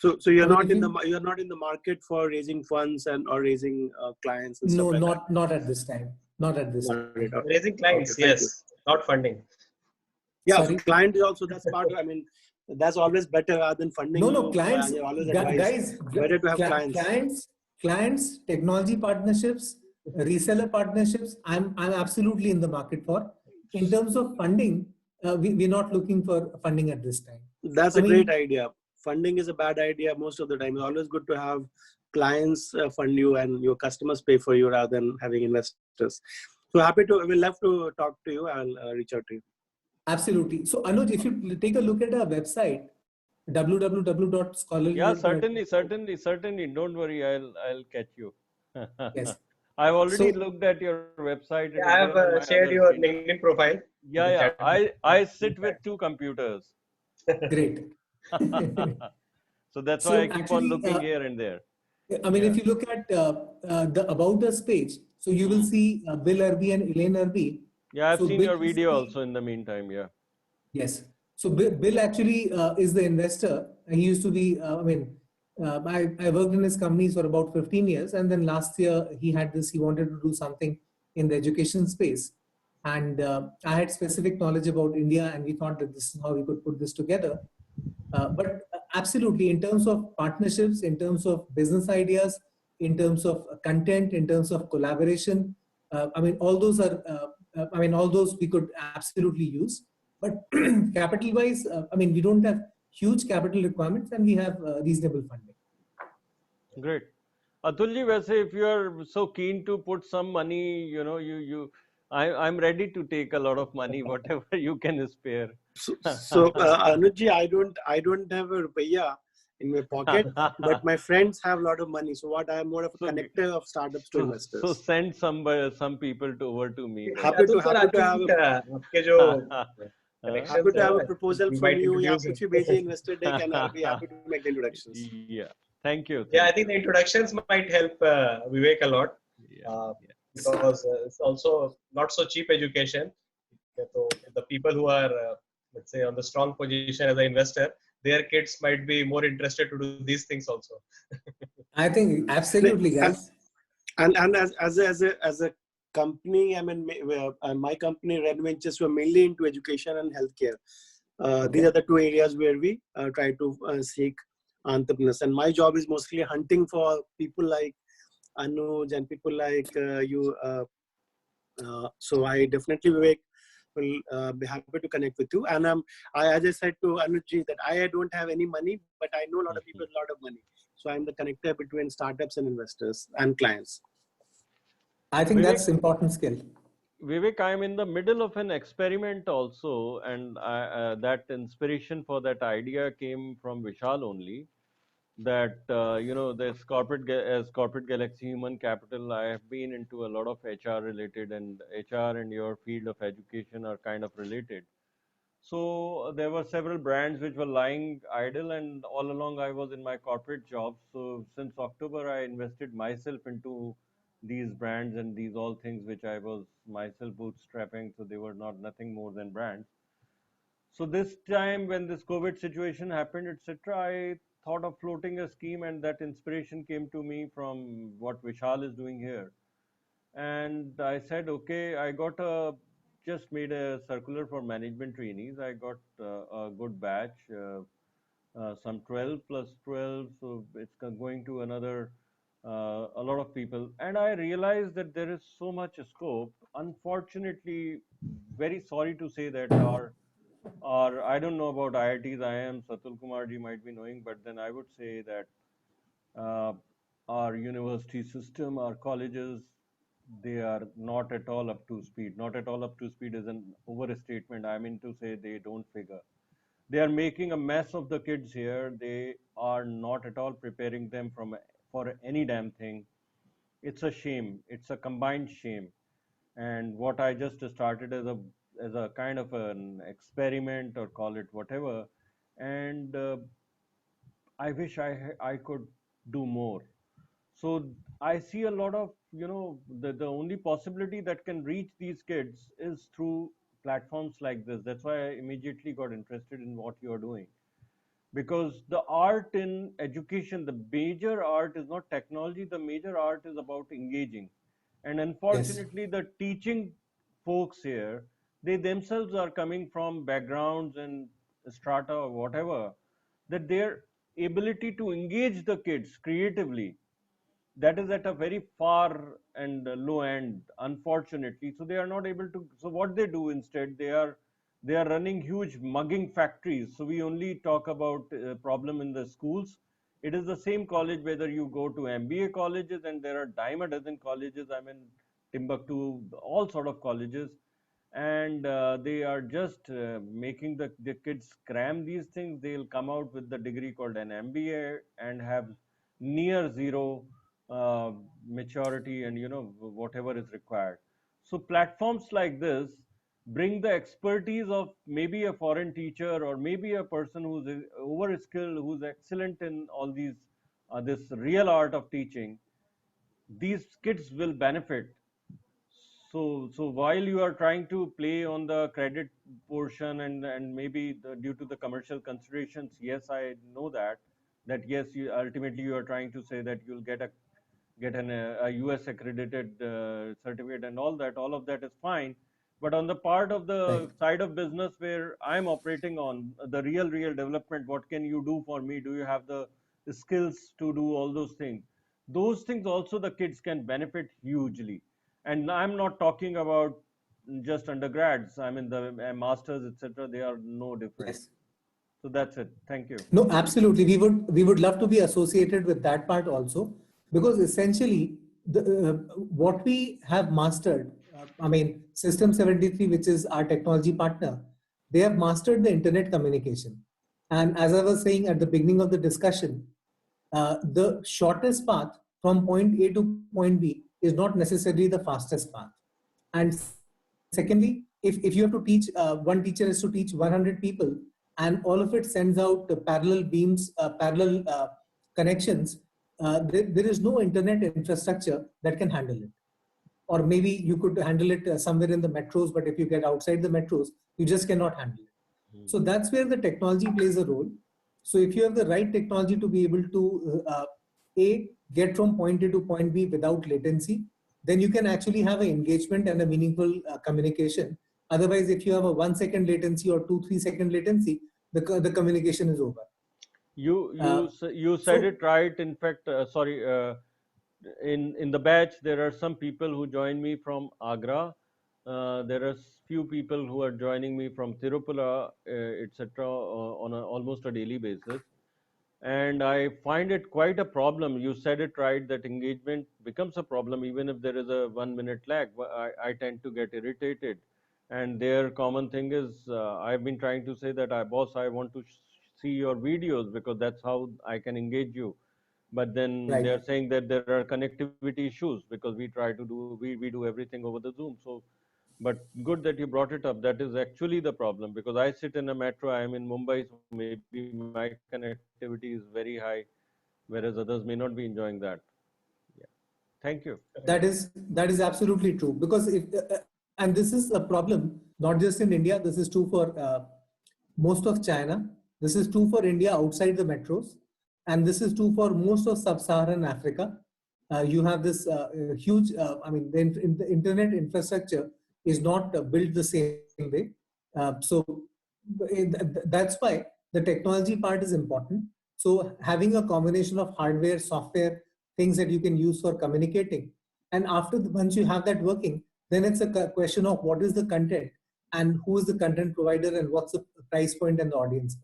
So you're not in the market for raising funds or raising clients and stuff No, like not at this time. Not at this time. Raising clients, Okay, yes, not funding. Yeah, Sorry? client is also, that's part of, I mean, that's always better rather than funding No, you. clients, I always advise guys, better to have clients. clients, technology partnerships, reseller partnerships. I'm absolutely in the market for. In terms of funding, we're not looking for funding at this time. That's I a great mean, idea. Funding is a bad idea most of the time. It's always good to have clients fund you and your customers pay for you rather than having investors. So we'll love to talk to you. I'll reach out to you. absolutely. So Anuj, if you take a look at our website, www.scholarly. Yeah, certainly. Don't worry, I'll catch you. Yes. I've already So looked at your website. It Yeah, is I there have on my shared other your screen. LinkedIn profile in the Yeah. chat. I sit with two computers. great. So that's why So I keep on actually, looking here and there. I mean, Yeah. if you look at the About Us page, so you will Hmm. see Bill Irby and Elaine Irby. Yeah, I've So seen Bill your used to video be, also in the meantime. Yeah. yes. So Bill actually is the investor. He used to be, I worked in his companies for about 15 years. And then last year he had this, he wanted to do something in the education space. And I had specific knowledge about India, and we thought that this is how we could put this together. But absolutely, in terms of partnerships, in terms of business ideas, in terms of content, in terms of collaboration, all those are, all those we could absolutely use. But capital wise, we don't have huge capital requirements, and we have reasonable funding. Great. Atulji, वैसे if you are so keen to put some money, I'm ready to take a lot of money, whatever you can spare. Anuj, I don't have a rupiah in my pocket, but my friends have a lot of money. So what, I am more of a so, connector of startups to so investors. send some people to over to me then. Happy Atul to sir happy to have actually a आपके जो Huh? happy connections to है have a I think proposal we from might you. या introduce कुछ भी it. भेजिए investor deck, and I'll be happy to make the introductions. Yeah. Thank you. Yeah, I Thank think you. the introductions might help Vivek a lot Yeah. Yeah. because it's also not so cheap education. So the people who are, let's say, on the strong position as an investor, their kids might be more interested to do these things also. I think absolutely, And guys. and as a company, my company Red Ventures were mainly into education and healthcare. These Okay. are the two areas where we try to seek entrepreneurs. And my job is mostly hunting for people like Anuj and people like you. So I definitely, Vivek, will be happy to connect with you. And as I said to Anuj that I don't have any money, but I know a lot of people Mhm. with a lot of money. So I'm the connector between startups and investors and clients. I think Vivek, that's important skill. Vivek, I'm in the middle of an experiment also, and that inspiration for that idea came from Vishal only. That this as corporate galaxy human capital, I have been into a lot of HR related, and HR and your field of education are kind of related. So there were several brands which were lying idle, and all along I was in my corporate job. So since October, I invested myself into these brands and these all things which I was myself bootstrapping. So they were not nothing more than brands. So this time when this COVID situation happened, etc., I thought of floating a scheme, and that inspiration came to me from what Vishal is doing here. And I said, okay, I got just made a circular for management trainees. I got a good batch, some 12 plus 12, so it's going to another a lot of people. And I realized that there is so much scope. Unfortunately, very sorry to say that our I don't know about IITs. I am Satul Kumar ji might be knowing, but then I would say that uh, our university system, our colleges, they are not at all up to speed. Not at all up to speed is an overstatement. I mean to say they don't figure. They are making a mess of the kids here. They are not at all preparing them for any damn thing. It's a shame. It's a combined shame. And what I just started as a kind of an experiment, or call it whatever, and I wish I could do more. So I see a lot of, the only possibility that can reach these kids is through platforms like this. That's why I immediately got interested in what you're doing. Because the art in education, the major art is not technology, the major art is about engaging. And Yes. unfortunately, the teaching folks here, they themselves are coming from backgrounds and strata or whatever, that their ability to engage the kids creatively, that is at a very far and low end, unfortunately. So they are not able to. So what they do instead, they are running huge mugging factories. So we only talk about problem in the schools. It is the same college whether you go to MBA colleges, and there are dime a dozen colleges. I mean, Timbuktu, all sort of colleges, and they are just making the kids cram these things. They'll come out with the degree called an MBA and have near zero maturity and whatever is required. So platforms like this bring the expertise of maybe a foreign teacher, or maybe a person who's over skilled, who's excellent in all these this real art of teaching, these kids will benefit. So while you are trying to play on the credit portion and maybe due to the commercial considerations, yes, I know that yes, you ultimately you are trying to say that you'll get a US accredited certificate and all of that is fine. But on the part of the Right. side of business where I'm operating on, the real development, what can you do for me? Do you have the skills to do all those things? Those things also the kids can benefit hugely. And I'm not talking about just undergrads. I mean the masters, etc. They are no different. Yes. So that's it. Thank you. No, absolutely. We would love to be associated with that part also, because essentially what we have mastered. I mean, System 73, which is our technology partner, they have mastered the internet communication. And as I was saying at the beginning of the discussion, the shortest path from point A to point B is not necessarily the fastest path. And secondly, if you have to teach, one teacher has to teach 100 people, and all of it sends out parallel beams, parallel connections, there is no internet infrastructure that can handle it. Or maybe you could handle it somewhere in the metros, but if you get outside the metros, you just cannot handle it. So that's where the technology plays a role. So if you have the right technology to be able to a get from point A to point B without latency, then you can actually have an engagement and a meaningful communication. Otherwise, if you have a 1 second latency or 2-3 second latency, the communication is over. Uh, You said so it right. In fact, sorry, in the batch there are some people who join me from Agra. There are few people who are joining me from Tirupura, etc. On almost a daily basis, and I find it quite a problem. You said it right that engagement becomes a problem even if there is a 1 minute lag. I tend to get irritated, and their common thing is I've been trying to say that boss, I want to see your videos because that's how I can engage you. But then they right. are saying that there are connectivity issues because we try to we do everything over the Zoom. So, but good that you brought it up. That is actually the problem because I sit in a metro. I am in Mumbai, so maybe my connectivity is very high, whereas others may not be enjoying that. Yeah. Thank you. That is absolutely true, because and this is a problem not just in India. This is true for most of China. This is true for India outside the metros, and this is true for most of sub-Saharan Africa. You have this huge. I mean, the internet infrastructure is not built the same way. That's why the technology part is important. So having a combination of hardware, software, things that you can use for communicating, and once you have that working, then it's a question of what is the content and who is the content provider and what's the price point and the audience.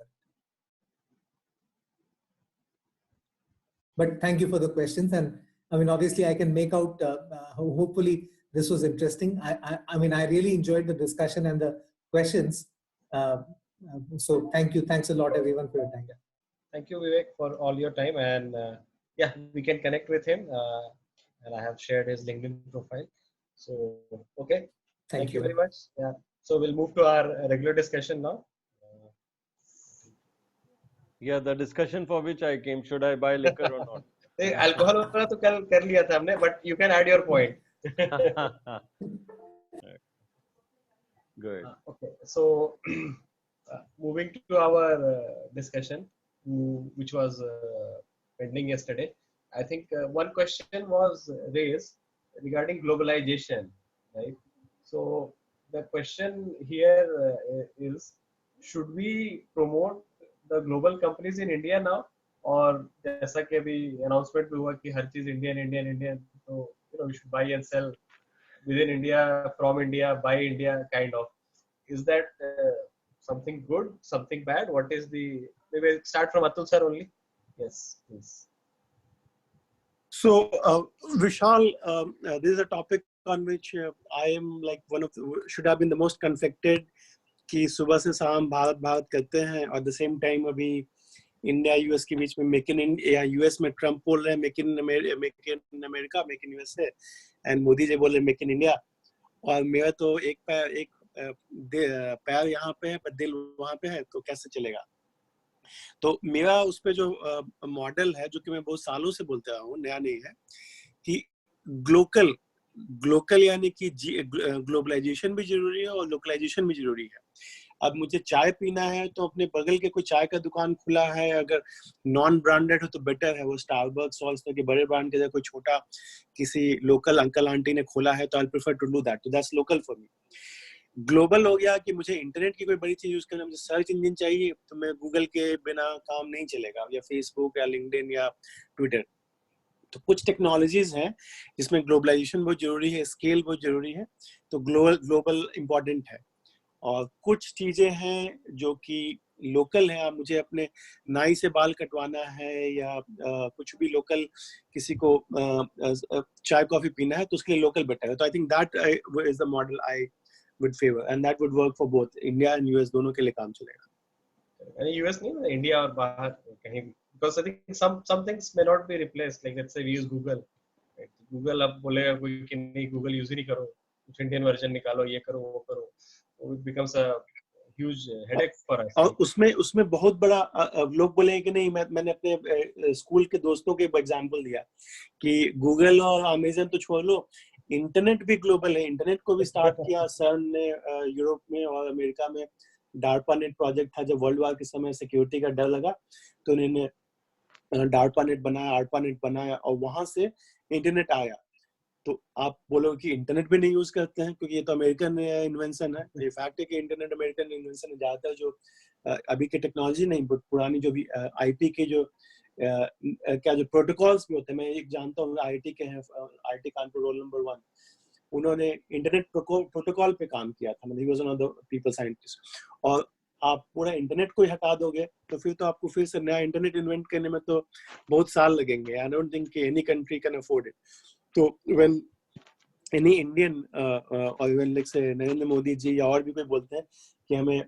But thank you for the questions. And I mean, obviously I can make out, hopefully this was interesting. I mean, I really enjoyed the discussion and the questions. So thank you. Thanks a lot everyone for your time. Thank you, Vivek, for all your time. And yeah, we can connect with him. And I have shared his LinkedIn profile. So, okay. Thank Thank you very you. much. Yeah. So we'll move to our regular discussion now. Yeah, the discussion for which I came, should I buy liquor or not? Alcohol वाला तो कल कर लिया था हमने, but you can add your point. Good. Okay, so moving to our discussion, which was pending yesterday, I think one question was raised regarding globalization, right? So the question here is, should we promote the global companies in India now, और जैसा कि अभी announcement में हुआ कि हर चीज Indian, तो we should buy and sell within India, from India, by India, kind of. Is that something good, something bad? What is the? Maybe start from Atul sir only. Yes, please. So, Vishal, this is a topic on which I am like should have been the most conflicted. कि सुबह से शाम भारत करते हैं और the same time अभी India US के बीच में मेक इन इंडिया, यूएस में ट्रम्प बोल रहे हैं make in America, make in USA, and Modi ji बोल रहे हैं मेक इन इंडिया, और मेरा तो एक पैर यहाँ पे है पर दिल वहाँ पे है, तो कैसे चलेगा? तो मेरा उस पे जो मॉडल है, जो कि मैं बहुत सालों से बोलता हूँ, नया नहीं है, कि ग्लोकल ग्लोकल यानी कि ग्लोबलाइजेशन भी जरूरी है और लोकलाइजेशन भी जरूरी है। अब मुझे चाय पीना है तो अपने बगल के कोई चाय का दुकान खुला है, अगर नॉन ब्रांडेड हो तो बेटर है, वो स्टारबक्स और इस तरह के बड़े ब्रांड के जगह कोई छोटा किसी लोकल अंकल आंटी ने खोला है, तो I prefer to do that, तो that's local for me. Global हो गया कि मुझे इंटरनेट की कोई बड़ी चीज यूज करना, मुझे सर्च इंजन चाहिए, तो मैं गूगल के बिना काम नहीं चलेगा, या फेसबुक या लिंक्डइन या ट्विटर। तो कुछ टेक्नोलॉजीज हैं जिसमें ग्लोबलाइजेशन बहुत जरूरी है, स्केल बहुत जरूरी है, तो ग्लोबल इम्पोर्टेंट है। और कुछ चीजें हैं जो कि लोकल है, मुझे अपने नाई से बाल कटवाना है या कुछ भी लोकल किसी को चाय कॉफी पीना है, तो उसके लिए लोकल बेटर है। तो I think that is the model I would favor, and that would work for both India and US, दोनों के लिए काम चलेगा। US नहीं, इंडिया और बाहर कहीं भी, because I think some things may not be replaced, like let's say we use Google, right? Google अब बोलेगा कोई कि नहीं Google यूज ही नहीं करो, कुछ इंडियन वर्जन निकालो, ये करो वो करो, so it becomes a huge headache for us। और उसमें बहुत बड़ा लोग बोले कि नहीं, मैंने अपने स्कूल के दोस्तों के एग्जांपल दिया कि गूगल और अमेजन तो छोड़ लो, इंटरनेट भी ग्लोबल है। इंटरनेट को भी स्टार्ट किया सर्न ने यूरोप में और अमेरिका में। डार्पानेट प्रोजेक्ट था, जब वर्ल्ड वार के समय सिक्योरिटी का डर लगा तो उन्होंने डार्पानेट बनाया, आर्पानेट बनाया, और वहां से इंटरनेट आया। तो आप बोलोगे कि इंटरनेट भी नहीं यूज करते हैं क्योंकि ये तो अमेरिकन इन्वेंशन है। ये फैक्ट है कि इंटरनेट अमेरिकन इन्वेंशन है। ज्यादातर जो अभी के टेक्नोलॉजी नहीं, पुरानी जो भी आईपी के जो क्या जो प्रोटोकॉल्स भी होते हैं, मैं एक जानता हूँ आईटी के हैं, आईटी कानपुर रोल नंबर 1, उन्होंने इंटरनेट प्रोटोकॉल पे काम किया था, मतलब he was one of the people scientist. और आप पूरा इंटरनेट को ही हटा दोगे तो फिर तो आपको फिर से नया इंटरनेट इन्वेंट करने में तो बहुत साल लगेंगे। I don't think any country can afford it. तो व्हेन एनी इंडियन और इवन लाइक से नरेंद्र मोदी जी या और भी कोई बोलते हैं कि हमें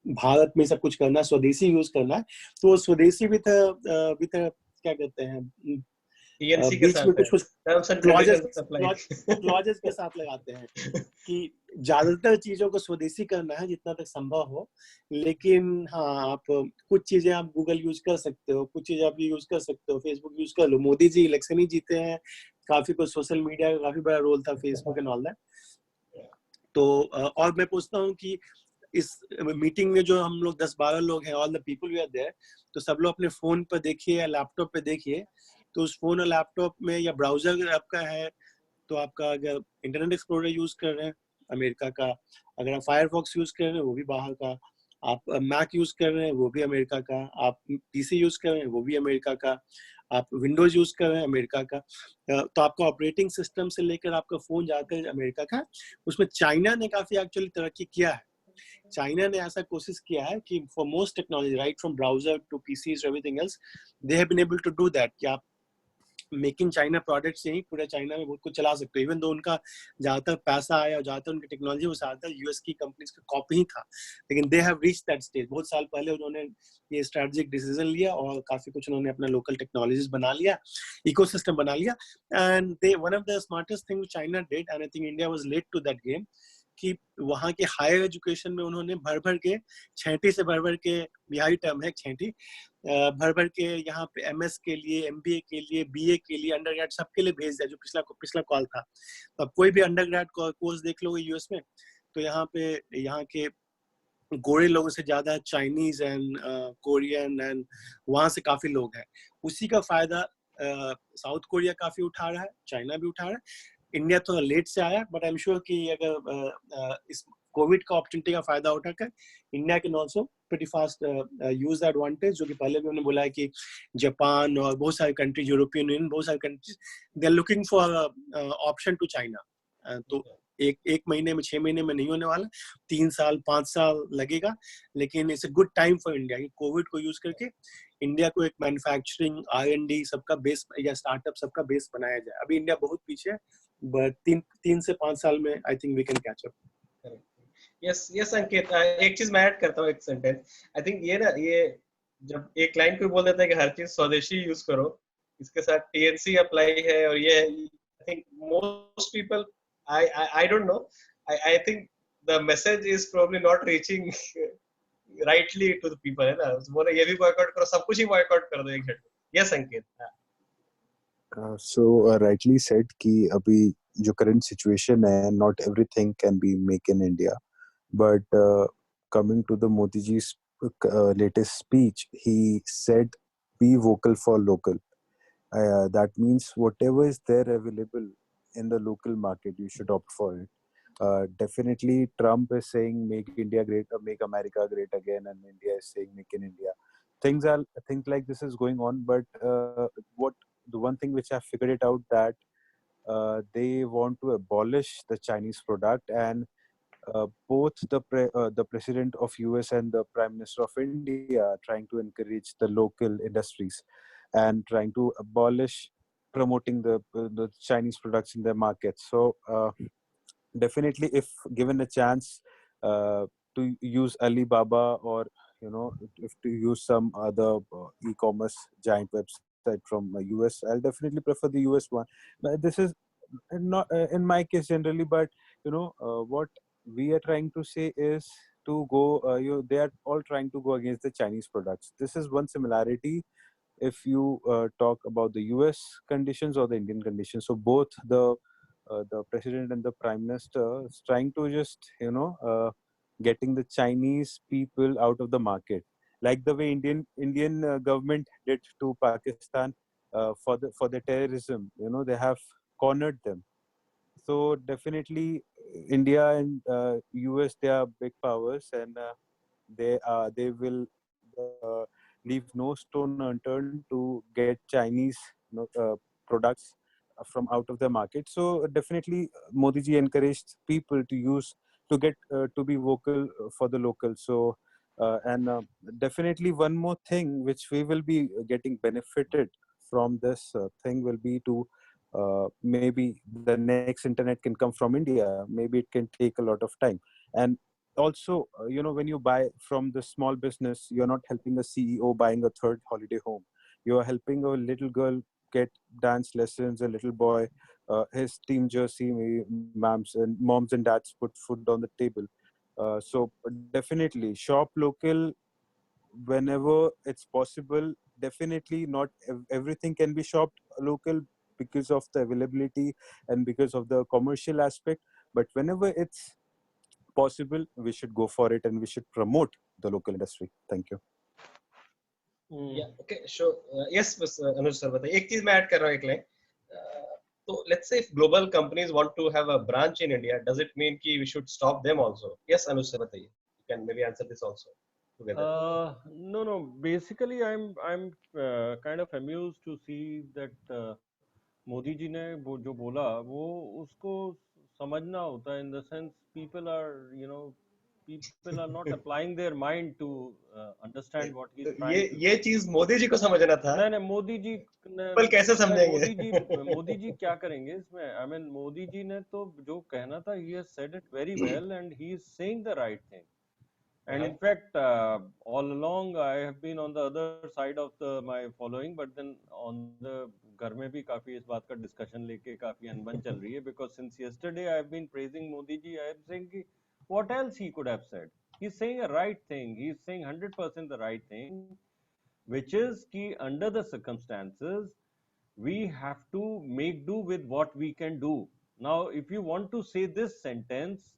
भारत में सब कुछ करना है, स्वदेशी यूज करना है, तो स्वदेशी विद क्या कहते हैं, TNC के बीच साथ में कुछ terms and clauses conditions apply। Clauses के साथ लगाते हैं कि ज्यादातर चीजों को स्वदेशी करना है जितना तक संभव हो। लेकिन हाँ, आप कुछ चीजें आप गूगल यूज कर सकते हो, कुछ चीजें आप यूज कर सकते हो, फेसबुक यूज कर लो। मोदी जी इलेक्शन ही जीते हैं, काफी कुछ सोशल मीडिया का काफी बड़ा रोल था, फेसबुक एंड ऑल दैट। तो और मैं पूछता हूँ कि इस मीटिंग में जो हम लोग 10-12 लोग हैं, all the people we are there, तो सब लोग अपने फोन पर देखिए या लैपटॉप पे देखिए, तो उस फोन और लैपटॉप में या ब्राउजर आपका है, तो आपका अगर इंटरनेट एक्सप्लोरर यूज कर रहे हैं अमेरिका का, अगर आप फायरफॉक्स यूज कर रहे हैं वो भी बाहर का, आप मैक यूज कर रहे हैं वो भी अमेरिका का, आप पीसी यूज कर रहे हैं वो भी अमेरिका का, आप विंडोज यूज कर रहे हैं अमेरिका का, तो आपका ऑपरेटिंग सिस्टम से लेकर आपका फोन जाकर अमेरिका का। उसमें चाइना ने काफी एक्चुअली तरक्की किया है। चाइना ने ऐसा कोशिश किया है कि for most technology, right from browser to PCs everything else, they have been able to do that कि आप मेक इन चाइना प्रोडक्ट से ही पूरे चाइना में बहुत कुछ चला सकते हो। इवन दो उनका ज्यादातर पैसा आया और ज्यादातर उनकी टेक्नोलॉजी वो ज्यादातर यूएस की कंपनीज का कॉपी ही था, लेकिन they have reached that stage. बहुत साल पहले उन्होंने ये स्ट्रेटेजिक डिसीजन लिया और काफी कुछ उन्होंने अपना लोकल टेक्नोलॉजीज बना लिया, इकोसिस्टम बना लिया। And they one of the smartest thing China did, and I think India was late to that game, कि वहाँ के हायर एजुकेशन में उन्होंने भर के छेंटी से भर के, बिहारी टर्म है छेंटी, भर के यहाँ पे एमएस के लिए, एमबीए के लिए, बीए के लिए, अंडरग्रेड सबके लिए भेज दिया, जो पिछला कॉल था। तो अब कोई भी अंडरग्रेड कोर्स देख लोगे यूएस में, तो यहाँ के गोरे लोगों से ज्यादा चाइनीज एंड कोरियन एंड वहां से काफी लोग हैं। उसी का फायदा साउथ कोरिया काफी उठा रहा है, चाइना भी उठा रहा है। इंडिया थोड़ा लेट से आया, बट आई एम श्योर कि अगर इस कोविड का अपॉर्चुनिटी का फायदा उठाकर India can also pretty fast use the advantage, जो कि पहले भी उन्होंने बोला है कि जापान और बहुत सारे कंट्रीज, यूरोपियन यूनियन, बहुत सारे countries, they are looking for option to China. तो एक महीने में, 6 महीने में नहीं होने वाला, 3 साल 5 साल लगेगा, लेकिन it's a good time for India कि कोविड को यूज करके इंडिया को एक मैन्युफैक्चरिंग, R&D सबका बेस या स्टार्टअप सबका बेस बनाया जाए। अभी इंडिया बहुत पीछे है, बट 3 से 5 साल में I think we can catch up. Yes Ankit, एक चीज मैं ऐड करता हूँ, एक सेंटेंस। आई थिंक ये जब एक क्लाइंट को बोल देता है कि हर चीज स्वदेशी यूज करो, इसके साथ TNC अप्लाई है, और ये I think most people, I don't know, I think the message is probably not reaching rightly to the people, है ना, बोले ये भी boycott करो, सब कुछ ही boycott कर दो एक झटके. Yes, Ankit. So rightly said कि अभी जो current situation है, not everything can be made in India. But coming to the Modi ji's latest speech, he said, "Be vocal for local." That means whatever is there available in the local market, you should opt for it. Definitely, Trump is saying "Make India great" or "Make America great again," and India is saying "Make in India." Things like this is going on. But what the one thing which I figured it out that they want to abolish the Chinese product, and both the president of US and the prime minister of India are trying to encourage the local industries and trying to abolish promoting the Chinese products in their markets. So definitely, if given a chance to use Alibaba, or if to use some other e-commerce giant website from US, I'll definitely prefer the US one. But this is not in my case generally, but what we are trying to say is to go. They are all trying to go against the Chinese products. This is one similarity if you talk about the US conditions or the Indian conditions. So both the president and the prime minister is trying to just getting the Chinese people out of the market, like the way Indian government did to Pakistan for the terrorism. They have cornered them. So definitely, India and US, they are big powers, and they will uh, leave no stone unturned to get Chinese products from out of the market. So definitely, Modi ji encouraged people to get to be vocal for the local. So and definitely one more thing which we will be getting benefited from this thing will be to maybe the next internet can come from India. Maybe it can take a lot of time. And also, when you buy from the small business, you're not helping a CEO buying a third holiday home. You're helping a little girl get dance lessons, a little boy, his team jersey, moms and dads put food on the table. So definitely shop local whenever it's possible. Definitely not everything can be shopped local because of the availability and because of the commercial aspect. But whenever it's possible, we should go for it and we should promote the local industry. Thank you. Yeah, okay, sure. Yes, बस अनुज sir बताइए. एक चीज मैं add कर रहा हूँ एक line. So let's say if global companies want to have a branch in India, does it mean कि we should stop them also? Yes, Anuj sir बताइए. You can maybe answer this also together. No, no. Basically, I'm kind of amused to see that Modi ji ने वो जो बोला वो उसको समझना होता है, in the sense people are people are not applying their mind to understand what he's तो trying to ये say. चीज मोदी जी को समझना था. नहीं नहीं, मोदी जी पर कैसे मोदी जी समझेंगे? क्या करेंगे इसमें? आई मीन मोदी जी ने तो जो कहना था, he has said it very well and he is saying the right thing. And in fact, all along I have been on the other side of the my following, but then on the घर में भी काफी इस बात का discussion लेके काफी अनबन चल रही है, because since yesterday I have been praising Modi ji. I am saying कि what else he could have said? He's saying a right thing. He's saying 100% the right thing, which is कि under the circumstances we have to make do with what we can do. Now, if you want to say this sentence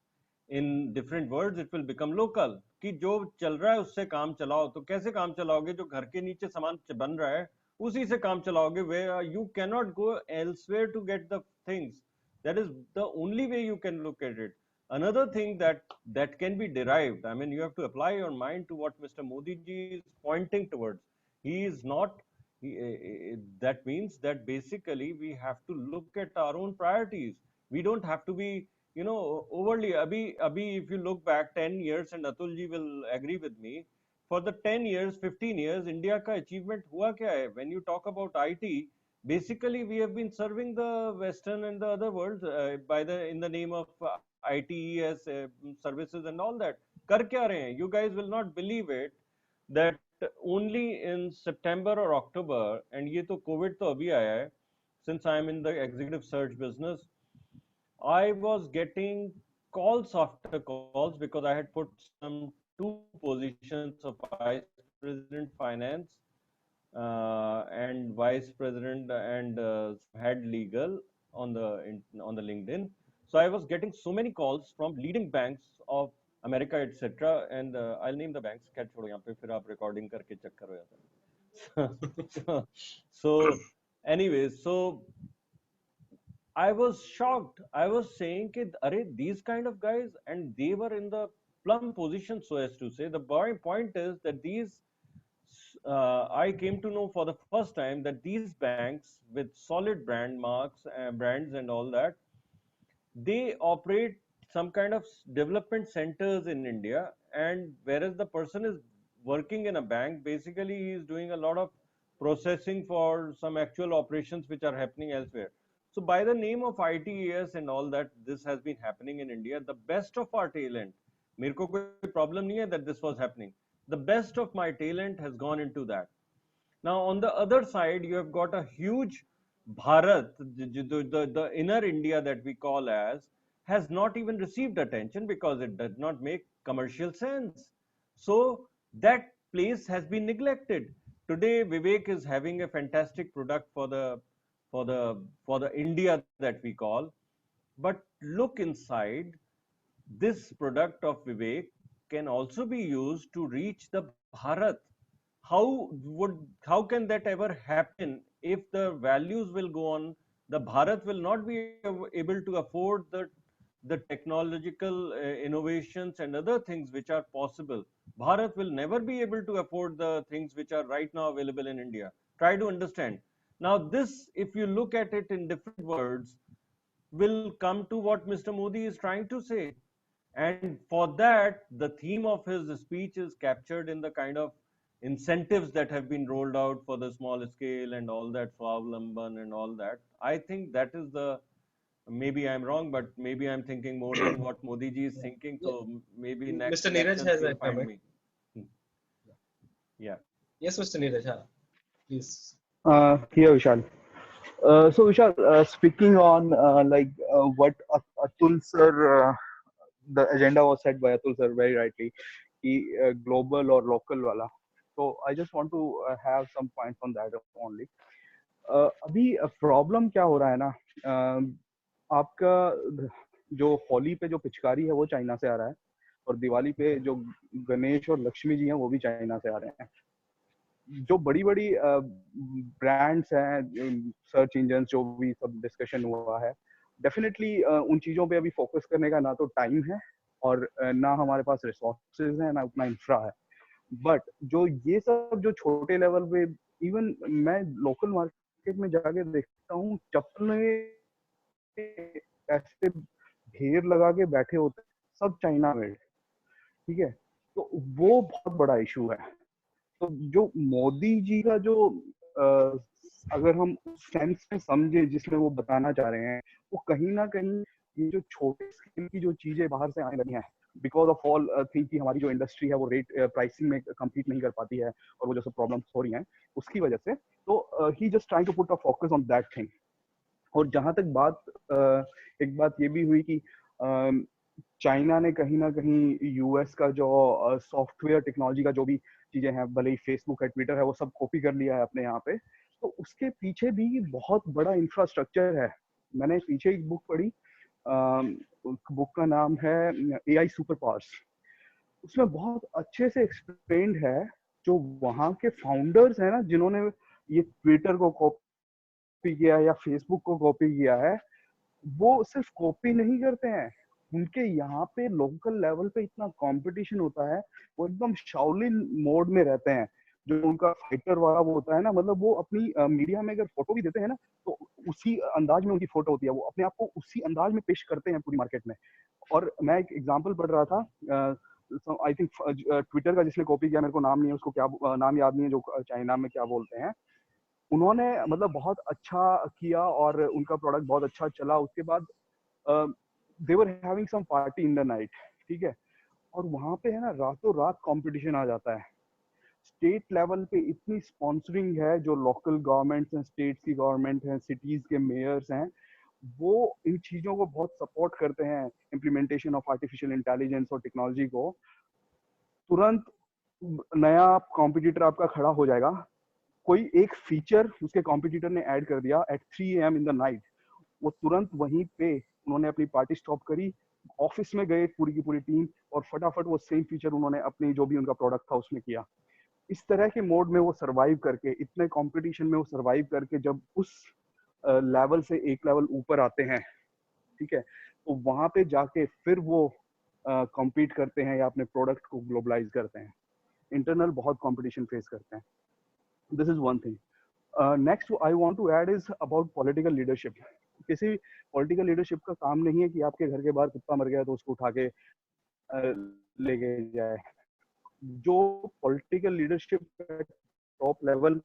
in different words, it will become local. कि जो चल रहा है उससे काम चलाओ. तो कैसे काम चलाओगे? जो घर के नीचे सामान बन रहा है उसी से काम चलाओगे. Where you cannot go elsewhere to get the things. That is the only way you can look at it. Another thing that can be derived, I mean, you have to apply your mind to what Mr. Modi ji is pointing towards. He is not that means that basically we have to look at our own priorities. We don't have to be overly abhi if you look back 10 years, and Atul ji will agree with me, for the 10 years 15 years India ka achievement hua kya hai? When you talk about IT, basically we have been serving the western and the other world by the in the name of ITES services and all that. Kar kya rahe hain? You guys will not believe it that only in September or October, and ये तो COVID तो अभी आया है, since I am in the executive search business, I was getting calls after calls because I had put some two positions of vice president finance and vice president and some head legal on the LinkedIn. So I was getting so many calls from leading banks of America, etc. And I'll name the banks. क्या छोड़ो यहाँ पे फिर आप recording करके चक्कर हो जाता है. So anyways, so I was shocked. I was saying that, Are, these kind of guys, and they were in the plum position, so as to say. The point is that I came to know for the first time that these banks with solid brand marks, brands, and all that, they operate some kind of development centers in India. And whereas the person is working in a bank, basically he is doing a lot of processing for some actual operations which are happening elsewhere. So by the name of ITES and all that, this has been happening in India. The best of our talent, मेरे को कोई problem नहीं है that this was happening. The best of my talent has gone into that. Now, on the other side, you have got a huge Bharat, the inner India that we call as, has not even received attention because it does not make commercial sense. So that place has been neglected. Today, Vivek is having a fantastic product for the India that we call. But look inside, this product of Vivek can also be used to reach the Bharat. How can that ever happen if the values will go on? The Bharat will not be able to afford the technological innovations and other things which are possible. Bharat will never be able to afford the things which are right now available in India. Try to understand. Now, this, if you look at it in different words, will come to what Mr. Modi is trying to say. And for that, the theme of his speech is captured in the kind of incentives that have been rolled out for the small scale and all that, Swavlamban and all that. I think that is maybe I'm wrong, but maybe I'm thinking more than what Modi ji is thinking. Yeah. So maybe next Mr. Neeraj elections has he'll a find comment. me. Yeah. Yes, Mr. Neeraj, please. Here, Vishal. So Vishal, speaking on what Atul sir, the agenda was set by Atul sir very rightly, global or local wala. So I just want to have some points on that only. अभी problem क्या हो रहा है ना, आपका जो होली पे जो पिचकारी है वो चाइना से आ रहा है, और दिवाली पे जो गणेश और लक्ष्मी जी हैं वो भी चाइना से आ रहे हैं. जो बड़ी बड़ी ब्रांड्स हैं, सर्च इंजन जो भी सब डिस्कशन हुआ है, डेफिनेटली उन चीजों पे अभी फोकस करने का ना तो टाइम है और ना हमारे पास रिसोर्सेज हैं, ना उतना इंफ्रा है. बट जो ये सब जो छोटे लेवल पे, इवन मैं लोकल मार्केट में जाके देखता हूँ, चप्पलें ऐसे ढेर लगा के बैठे होते हैं, सब चाइना मेड. ठीक है, तो वो बहुत बड़ा इशू है. तो जो मोदी जी का जो अगर हम सेंस में समझे जिसमें वो बताना चाह रहे हैं, वो कहीं ना कहीं ये जो छोटे स्केल की जो चीजें बाहर से आने लगी हैं, बिकॉज ऑफ ऑल थिंक कि हमारी जो इंडस्ट्री है वो रेट प्राइसिंग में कम्पीट नहीं कर पाती है और वो जो सब प्रॉब्लम्स हो रही हैं उसकी वजह से, तो he just trying to put a focus on that thing. और जहां तक बात एक बात ये भी हुई कि चाइना ने कहीं ना कहीं यूएस का जो सॉफ्टवेयर टेक्नोलॉजी का जो भी चीजें हैं, भले ही फेसबुक है, ट्विटर है, वो सब कॉपी कर लिया है अपने यहाँ पे, तो उसके पीछे भी बहुत बड़ा इंफ्रास्ट्रक्चर है. मैंने पीछे एक बुक पढ़ी, बुक का नाम है एआई सुपर पावर्स. उसमें बहुत अच्छे से एक्सप्लेन्ड है जो वहाँ के फाउंडर्स हैं ना, जिन्होंने ये ट्विटर को कॉपी किया या फेसबुक को कॉपी किया है, वो सिर्फ कॉपी नहीं करते हैं, उनके यहाँ पे लोकल लेवल पे इतना कंपटीशन होता है, वो एकदम शाओलिन मोड में रहते हैं. जो उनका फाइटर वाला वो होता है ना, मतलब वो अपनी मीडिया में अगर फोटो भी देते हैं ना, तो उसी अंदाज में उनकी फोटो होती है, वो अपने आप को उसी अंदाज में पेश करते हैं पूरी मार्केट में. और मैं एक एग्जांपल पढ़ रहा था, आई थिंक ट्विटर का जिसने कॉपी किया, मेरे को नाम नहीं है, उसको क्या नाम याद नहीं है, जो चाइना में क्या बोलते हैं, उन्होंने मतलब बहुत अच्छा किया और उनका प्रोडक्ट बहुत अच्छा चला. उसके बाद they were having some party in the night. ठीक है, और वहां पे है ना रातों रात कंपटीशन आ जाता है. स्टेट लेवल पे इतनी स्पॉन्सरिंग है, जो लोकल गवर्नमेंट्स हैं, स्टेट्स की गवर्नमेंट हैं, सिटीज के मेयर्स हैं, वो इन चीजों को बहुत सपोर्ट करते हैं, इम्प्लीमेंटेशन ऑफ आर्टिफिशियल इंटेलिजेंस और टेक्नोलॉजी को. तुरंत नया कॉम्पिटिटर आपका खड़ा हो जाएगा। कोई एक फीचर उसके कॉम्पिटिटर ने ऐड कर दिया at 3 AM in the night, वो तुरंत वहीं पे उन्होंने अपनी पार्टी स्टॉप करी, ऑफिस में गए पूरी की पूरी टीम, और फटाफट वो सेम फीचर उन्होंने अपनी जो भी उनका प्रोडक्ट था उसमें किया। इस तरह के मोड में वो सरवाइव करके, इतने कंपटीशन में वो सरवाइव करके जब उस लेवल से एक लेवल ऊपर आते हैं, ठीक है, तो वहां पे जाके फिर वो कॉम्पीट करते हैं या अपने प्रोडक्ट को ग्लोबलाइज करते हैं। इंटरनल बहुत कंपटीशन फेस करते हैं। This is one thing. Next I want to add is about political leadership. किसी पॉलिटिकल लीडरशिप का काम नहीं है कि आपके घर के बाहर कुत्ता मर गया तो उसको उठा के लेके जाए। जो पॉलिटिकल लीडरशिप टॉप लेवल,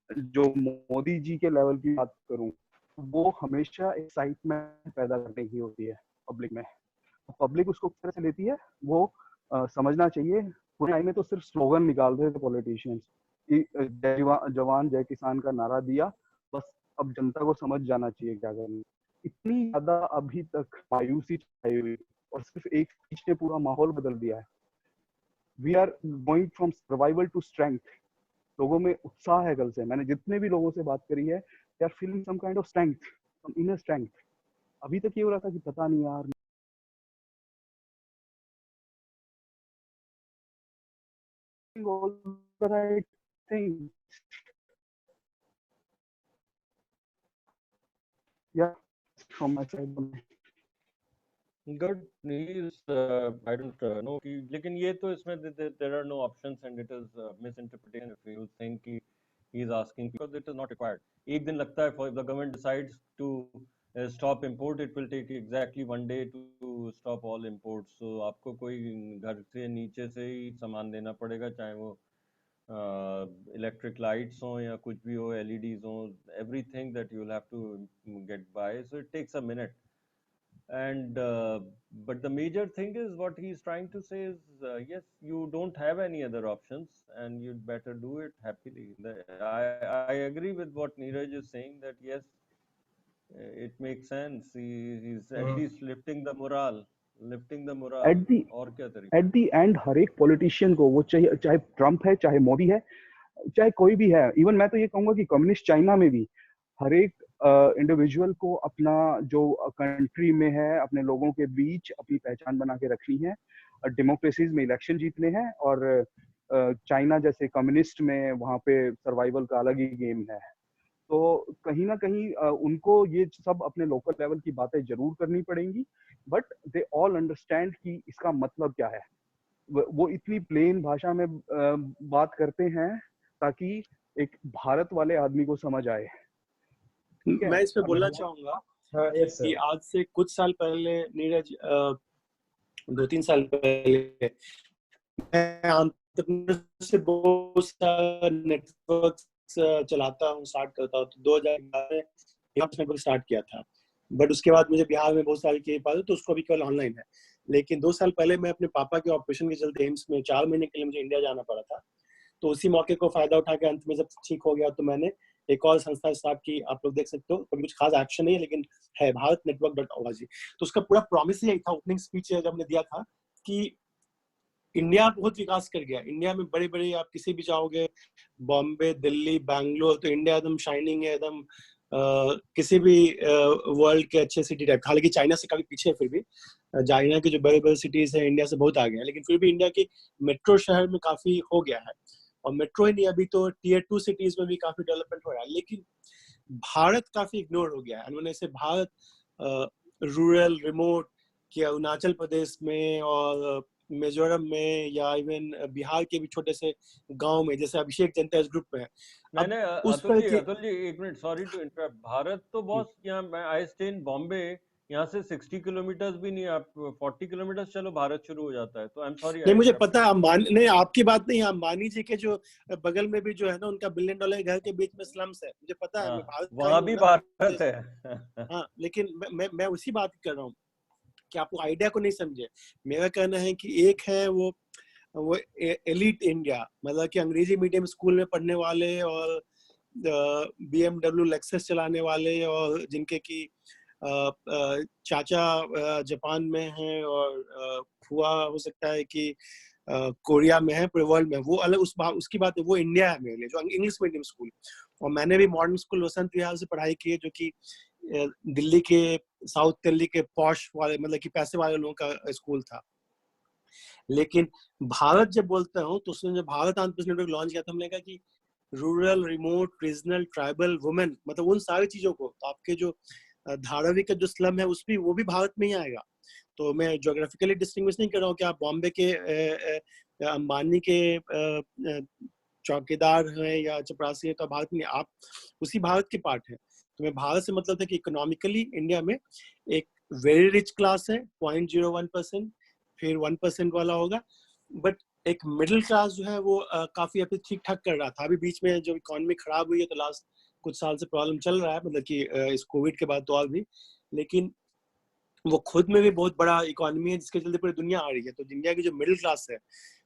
जो मोदी जी के लेवल की बात करूं, वो हमेशा एक्साइटमेंट पैदा करने की होती है पब्लिक में। पब्लिक उसको किस तरह से लेती है वो समझना चाहिए। पुराने टाइम में तो सिर्फ स्लोगन निकालते थे पॉलिटिशियंस कि जय जवान जय किसान का नारा दिया, बस अब जनता को समझ जाना चाहिए क्या करना। इतनी ज्यादा अभी तक मायूसी छाई हुई और सिर्फ एक स्पीच ने पूरा माहौल बदल दिया है। We are going from survival to strength. लोगों में उत्साह है। कल से मैंने जितने भी लोगों से बात करी है, they are feeling some kind of strength, some inner strength. अभी तक ये हो रहा था कि पता नहीं यार, all the right things. Yeah, from my side. Good. I don't know कि, लेकिन ये तो इसमें there are no options and it is misinterpretation if you think कि he is asking because it is not required. एक दिन लगता है, if the government decides to stop import, it will take exactly 1 day to stop all imports. So आपको कोई घर से नीचे से ही सामान देना पड़ेगा, चाहे वो इलेक्ट्रिक लाइट्स हों या कुछ भी हो, LEDs हों, everything that you will have to get by. So it takes a minute. And but the major thing is what he's trying to say is yes, you don't have any other options and you'd better do it happily. I agree with what Neeraj is saying, that yes, it makes sense. He's at least lifting the morale. At the और क्या तरीका? at the end, हर एक politician को, वो चाहे Trump है, चाहे मोदी है, चाहे कोई भी है, इवन मैं तो ये कहूंगा कि कम्युनिस्ट चाइना में भी हर एक इंडिविजुअल को अपना जो कंट्री में है, अपने लोगों के बीच अपनी पहचान बना के रखनी है। डेमोक्रेसीज में इलेक्शन जीतने हैं, और चाइना जैसे कम्युनिस्ट में वहाँ पे सर्वाइवल का अलग ही गेम है। तो कहीं ना कहीं उनको ये सब अपने लोकल लेवल की बातें जरूर करनी पड़ेंगी, बट दे ऑल अंडरस्टैंड कि इसका मतलब क्या है। वो इतनी प्लेन भाषा में बात करते हैं ताकि एक भारत वाले आदमी को समझ आए। मैं इसमें बोलना चाहूंगा कि आज से कुछ साल पहले, नीरज 2-3 साल पहले, मैं एंटरप्रेन्योर से बहुत सारा नेटवर्क चलाता हूँ, स्टार्ट करता हूँ। तो 2011 में नेटवर्क स्टार्ट किया था, बट उसके बाद मुझे बिहार में बहुत सारी के पास, तो उसको अभी केवल ऑनलाइन है। लेकिन 2 साल पहले मैं अपने पापा के ऑपरेशन के चलते एम्स में 4 महीने के लिए मुझे इंडिया जाना पड़ा था। तो उसी मौके को फायदा उठा के अंत में जब ठीक हो गया तो मैंने एक और संस्था स्टार्ट की। आप लोग देख सकते हो, कभी कुछ खास एक्शन नहीं है, लेकिन है भारत network.org। तो उसका पूरा प्रॉमिस यही था, ओपनिंग स्पीच जब हमने दिया था, कि इंडिया बहुत विकास कर गया। इंडिया में बड़े बड़े, आप किसी भी जाओगे, बॉम्बे, दिल्ली, बैंगलोर, तो इंडिया एकदम शाइनिंग है, एकदम किसी भी वर्ल्ड के अच्छे सिटी टाइप। हालांकि चाइना से काफी पीछे है, फिर भी चाइना के जो बड़े बड़े सिटीज है इंडिया से बहुत आगे हैं, लेकिन फिर भी इंडिया की मेट्रो शहर में काफी हो गया है। और मेट्रो ही नहीं, अभी तो Tier 2 सिटीज में भी काफी डेवलपमेंट हो रहा है। लेकिन भारत काफी इग्नोर हो गया है। मैंने इसे भारत रूरल, रिमोट, कि अरुणाचल प्रदेश में और मिजोरम में, या इवन बिहार के भी छोटे से गांव में, जैसे अभिषेक जनता इस ग्रुप में है। मैंने Atul ji 1 minute, sorry to interrupt. Bharat तो बॉस, यहाँ आई स्टे इन बॉम्बे, यहाँ से 60 किलोमीटर भी नहीं, आप 40 किलोमीटर चलो भारत शुरू हो जाता है। तो आई एम सॉरी। नहीं, मुझे पता है, नहीं आपकी बात नहीं, अंबानी जी के जो बगल में भी जो है ना, उनका $1 बिलियन घर के बीच में स्लम्स है, मुझे पता है। मैं भारत वहां भी भारत है। हाँ, लेकिन मैं उसी बात कर रहा हूँ कि आपको आइडिया को नहीं समझे। मेरा कहना है कि एक है वो एलिट इंडिया, मतलब कि अंग्रेजी मीडियम स्कूल में पढ़ने वाले और BMW लेक्सस चलाने वाले, और जिनके की चाचा जापान में हैं, और फुआ हो सकता है कि कोरिया में है, पूरे वर्ल्ड में, वो अलग उसकी बात है, वो इंडिया है मेरे लिए, जो इंग्लिश मीडियम स्कूल। और मैंने भी मॉडर्न स्कूल वसंत विहार से पढ़ाई की है, जो कि दिल्ली के साउथ दिल्ली के पॉश वाले, मतलब कि पैसे वाले लोगों का स्कूल था। लेकिन भारत जब बोलता हूँ तो उसने जब भारत आंध्र नेटवर्क लॉन्च किया था, हमने कहा कि rural, remote, regional, tribal, women, मतलब उन सारी चीजों को, तो आपके जो धारावी का जो स्लम है वो भी भारत में ही आएगा। तो मैं ज्योग्राफिकली डिस्टिंग्विश नहीं कर रहा हूँ कि आप बॉम्बे के अंबानी के चौकीदार हैं या चपरासी है तो भारत में, आप उसी भारत के पार्ट है। तो मैं भारत से मतलब था कि इकोनॉमिकली इंडिया में एक वेरी रिच क्लास है 0.01%, फिर 1% वाला होगा, बट एक मिडिल क्लास जो है वो काफी अभी ठीक ठाक कर रहा था। अभी बीच में जब इकोनॉमी खराब हुई है तो लास्ट कुछ साल से प्रॉब्लम चल रहा है, मतलब कि इस कोविड के बाद तो और भी, लेकिन वो खुद में भी बहुत बड़ा इकोनॉमी है जिसके चलते पूरी दुनिया आ रही है। तो इंडिया की जो मिडिल क्लास है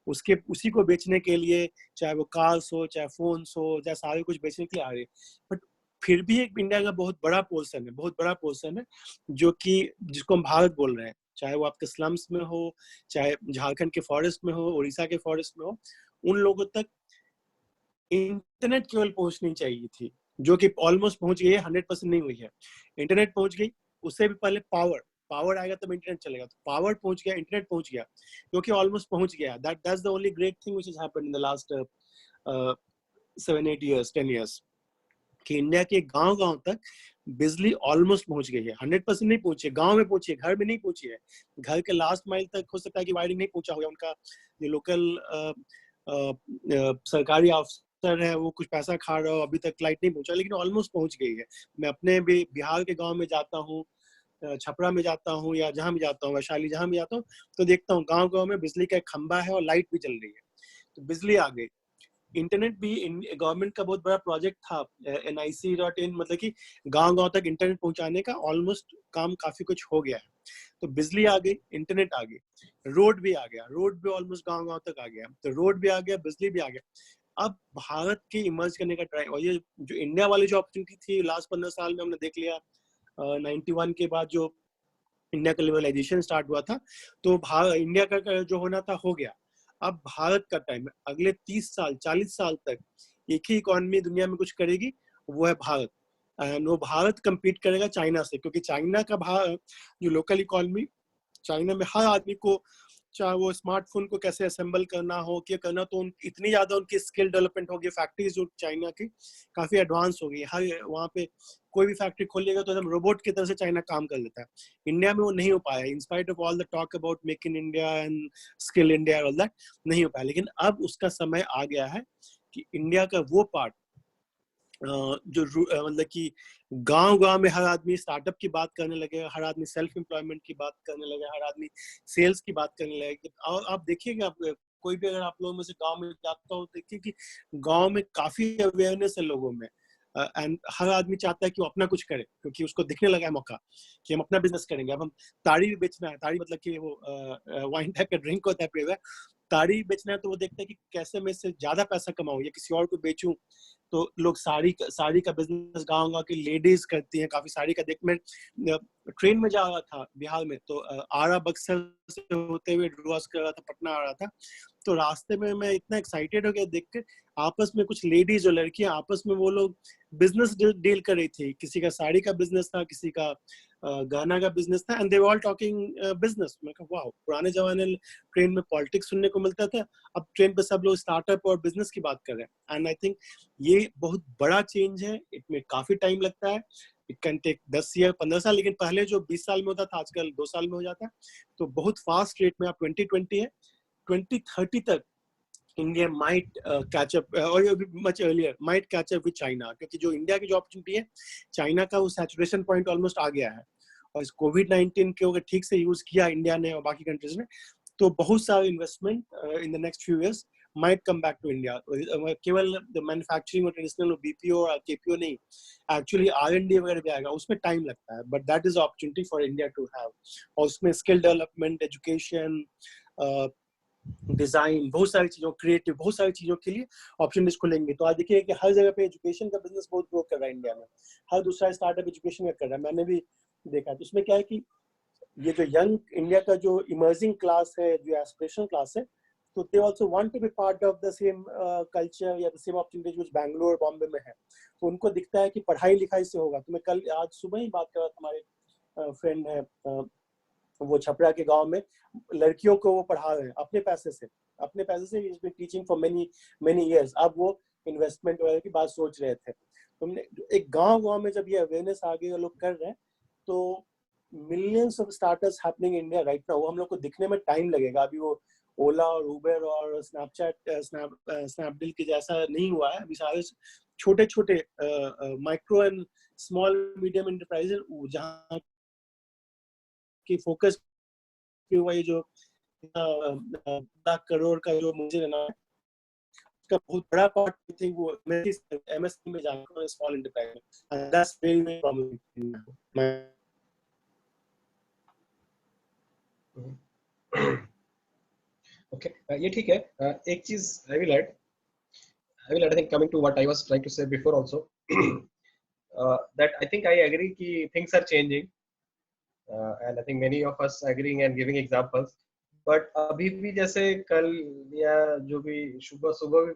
उसके उसी को बेचने के लिए, चाहे वो कार्स हो, चाहे फोन्स हो, चाहे सारे कुछ बेचने के लिए आ रही है। बट फिर भी एक इंडिया का बहुत बड़ा पोर्शन है जो कि जिसको हम भारत बोल रहे हैं, चाहे वो आपके स्लम्स में हो, चाहे झारखंड के फॉरेस्ट में हो, उड़ीसा के फॉरेस्ट में हो, उन लोगों तक इंटरनेट केवल पहुंचनी चाहिए थी, जो कि ऑलमोस्ट पहुंच गई है, 100% नहीं हुई है। इंटरनेट पहुंच गई, उससे भी पहले पावर आएगा तब इंटरनेट चलेगा। तो पावर पहुंच गया, इंटरनेट पहुंच गया, क्योंकि ऑलमोस्ट पहुंच गया। That's the only great thing which has happened in the last 7-8 years, 10 years, कि इंडिया के गांव तक बिजली ऑलमोस्ट पहुंच गई है। 100% नहीं पहुंची है, गांव में पहुंची है, घर में नहीं पहुंची है। घर के लास्ट माइल तक हो सकता है कि वायरिंग नहीं पहुंचा होगा, उनका जो लोकल सरकारी अफसर है वो कुछ पैसा खा रहा हो, अभी तक लाइट नहीं पहुंचा, लेकिन ऑलमोस्ट पहुंच गई है। मैं अपने भी बिहार के गाँव में जाता हूँ, छपरा में जाता हूँ, या जहाँ भी जाता हूँ, वैशाली जहाँ भी जाता हूँ, तो देखता हूँ गांव में बिजली का एक खंबा है और लाइट भी चल रही है। तो बिजली आ गई। इंटरनेट भी गवर्नमेंट का बहुत बड़ा प्रोजेक्ट था nic.in, मतलब कि गांव तक इंटरनेट पहुंचाने का, ऑलमोस्ट काम काफी कुछ हो गया है। तो बिजली आ गई, इंटरनेट आ गई, रोड भी आ गया, रोड भी ऑलमोस्ट गांव तक आ गया। तो रोड भी आ गया, बिजली भी आ गया। अब भारत के इमर्ज करने का ट्राई, और ये जो इंडिया वाली जो अपॉर्चुनिटी थी लास्ट 15 साल में हमने देख लिया, 91 के बाद जो इंडिया का लिबरलाइजेशन स्टार्ट हुआ था, तो इंडिया का जो होना था हो गया। अब भारत का टाइम है, अगले 30 साल 40 साल तक एक ही इकोनॉमी दुनिया में कुछ करेगी, वो है भारत। एंड वो भारत compete करेगा चाइना से, क्योंकि चाइना का जो लोकल इकोनॉमी, चाइना में हर आदमी को, चाहे वो स्मार्टफोन को कैसे असेंबल करना हो, क्या करना, तो इतनी ज्यादा उनकी स्किल डेवलपमेंट हो गई, फैक्ट्रीज जो चाइना की काफी एडवांस हो गई। हर वहाँ पे कोई भी फैक्ट्री खोलिएगा तो एकदम रोबोट की तरह से चाइना काम कर लेता है। इंडिया में वो नहीं हो पाया, in spite of all the talk about make in India and skill India all that, नहीं हो पाया। लेकिन अब उसका समय आ गया है कि इंडिया का वो पार्ट जो मतलब कि गांव में हर आदमी स्टार्टअप की बात करने लगे, हर आदमी सेल्फ एम्प्लॉयमेंट की बात करने लगे, हर आदमी सेल्स की बात करने लगे। और आप देखिएगा, कोई भी अगर आप लोगों में से गांव में जाता हो, देखिए कि गांव में काफी अवेयरनेस है लोगों में, एंड हर आदमी चाहता है कि वो अपना कुछ करे, क्योंकि उसको दिखने लगा है मौका कि हम अपना बिजनेस करेंगे। अब हम ताड़ी भी बेचना है, ताड़ी मतलब कि वो वाइन टाइप का ड्रिंक होता है, पिएगा ताड़ी बेचना है, तो वो देखता है कि कैसे मैं इससे ज्यादा पैसा कमाऊं या किसी और को बेचूं। तो लोग साड़ी का बिजनेस गाँव की लेडीज करती हैं, काफी साड़ी का। देख, मैं ट्रेन में जा रहा था बिहार में, तो आरा बक्सर से होते हुए क्रॉस कर रहा था, पटना आ रहा था, तो रास्ते में मैं इतना एक्साइटेड हो गया देख के, आपस में कुछ लेडीज और लड़कियां आपस में वो लोग बिजनेस डील कर रही थी। किसी का साड़ी का बिजनेस था, किसी का गहना का बिजनेस था, and they were all talking business. मैं कहा वाह, पुराने जमाने ट्रेन में पॉलिटिक्स सुनने को मिलता था, अब ट्रेन पे सब लोग स्टार्टअप और बिजनेस की बात कर रहे हैं। एंड आई थिंक ये बहुत बड़ा चेंज है। इसमें काफी टाइम लगता है, इट कैन टेक 10 या 15 साल, लेकिन पहले जो 20 साल में होता था आजकल 2 साल में हो जाता है। तो बहुत फास्ट रेट में, आप 2020 है, 2030 तक इंडिया माइट कैच अप, और much earlier might catch up with China, क्योंकि जो इंडिया की जो अपॉर्चुनिटी है, चाइना का वो सैचुरेशन पॉइंट ऑलमोस्ट आ गया है। और इस कोविड-19 के अगर ठीक से यूज किया इंडिया ने और बाकी कंट्रीज ने, तो बहुत सारे investment in the next few years might come back to India. केवल मैन्युफैक्चरिंग और ट्रेडिशनल बीपीओ और केपीओ नहीं, एक्चुअली R&D वगैरह भी आएगा, उसमें टाइम लगता है, but that is opportunity for India to have. और उसमें स्किल डेवलपमेंट, एजुकेशन, डिजाइन, बहुत सारी चीजों, क्रिएटिव, बहुत सारी चीजों के लिए अपॉर्चुनिटीज खुलेंगे। तो आज देखिए कि हर जगह पे एजुकेशन का बिजनेस बहुत ग्रो कर रहा है इंडिया में, हर दूसरा स्टार्टअप एजुकेशन का कर रहा है, मैंने भी देखा। तो उसमें क्या है कि ये जो यंग इंडिया का जो इमर्जिंग क्लास है, जो एस्पिरेशनल क्लास है, तो they also want to be part of the same culture या the same opportunities which Bangalore, Bombay में है. तो उनको दिखता है कि पढ़ाई लिखाई से होगा. तो मैं कल आज सुबह ही बात कर रहा था, हमारे फ्रेंड है वो छपरा के गांव में लड़कियों को वो पढ़ा रहे हैं अपने पैसे से he has been teaching for many years. अब वो इन्वेस्टमेंट वगैरह की बात सोच रहे थे. तुमने एक गांव में जब ये अवेयरनेस आ गई और लोग कर रहे हैं तो millions of startups happening in India right now, वो हम लोग को दिखने में टाइम लगेगा. अभी वो ओला और उबर और स्नैपडील के जैसा नहीं हुआ है. अभी सारे छोटे छोटे micro and small medium enterprises जहाँ की फोकस हुआ ये जो 10 करोड़ का जो मुझे लेना है उसका बहुत बड़ा पार्ट आई थिंक वो एमएसएमई में जाकर है, स्मॉल एंटरप्राइज में. That's very problem. Okay, ये ठीक है. एक चीज I will add. I think coming to what I was trying to say before also, that I think I agree कि things are changing, and I think many of us agreeing and giving examples. But अभी भी जैसे कल या जो भी सुबह भी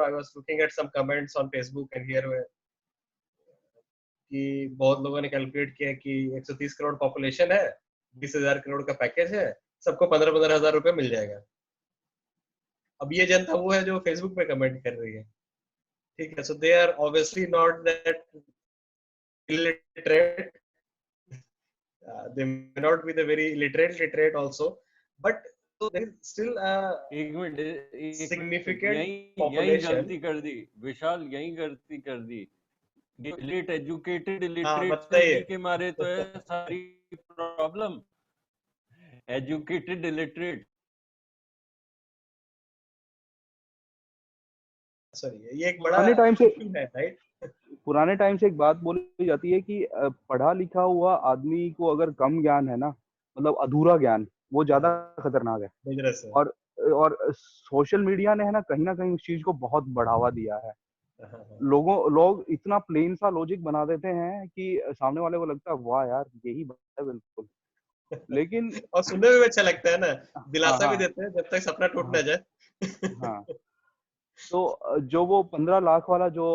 I was looking at some comments on Facebook and here कि बहुत लोगों ने कैलकुलेट किया कि 130 करोड़ पॉपुलेशन है, 20,000 करोड़ का पैकेज है, सबको 15-15 हजार रुपए मिल जाएगा. अब ये जनता वो है जो फेसबुक पे कमेंट कर रही है, ठीक है. So they are obviously not that illiterate, they may not be the very literate also, but so there is still a significant यही गलती कर दी विशाल, यही गलती कर दी. लेट एजुकेटेड इलिटरेट के मारे तो है सारी प्रॉब्लम. Educated illiterate. सॉरी, ये एक बड़ा इशू है, राइट. पुराने टाइम से एक बात बोली जाती है कि पढ़ा लिखा हुआ आदमी को अगर कम ज्ञान है ना, मतलब अधूरा ज्ञान, वो ज्यादा खतरनाक है. और सोशल मीडिया ने है ना कहीं उस चीज को बहुत बढ़ावा दिया है. लोग इतना प्लेन सा लॉजिक बना देते हैं कि सामने वाले को लगता है वाह यार यही बात है बिल्कुल. लेकिन और सुनने में अच्छा लगता है ना, दिलासा भी देते हैं जब तक सपना टूट ना जाए. हाँ. तो जो वो 15 लाख वाला जो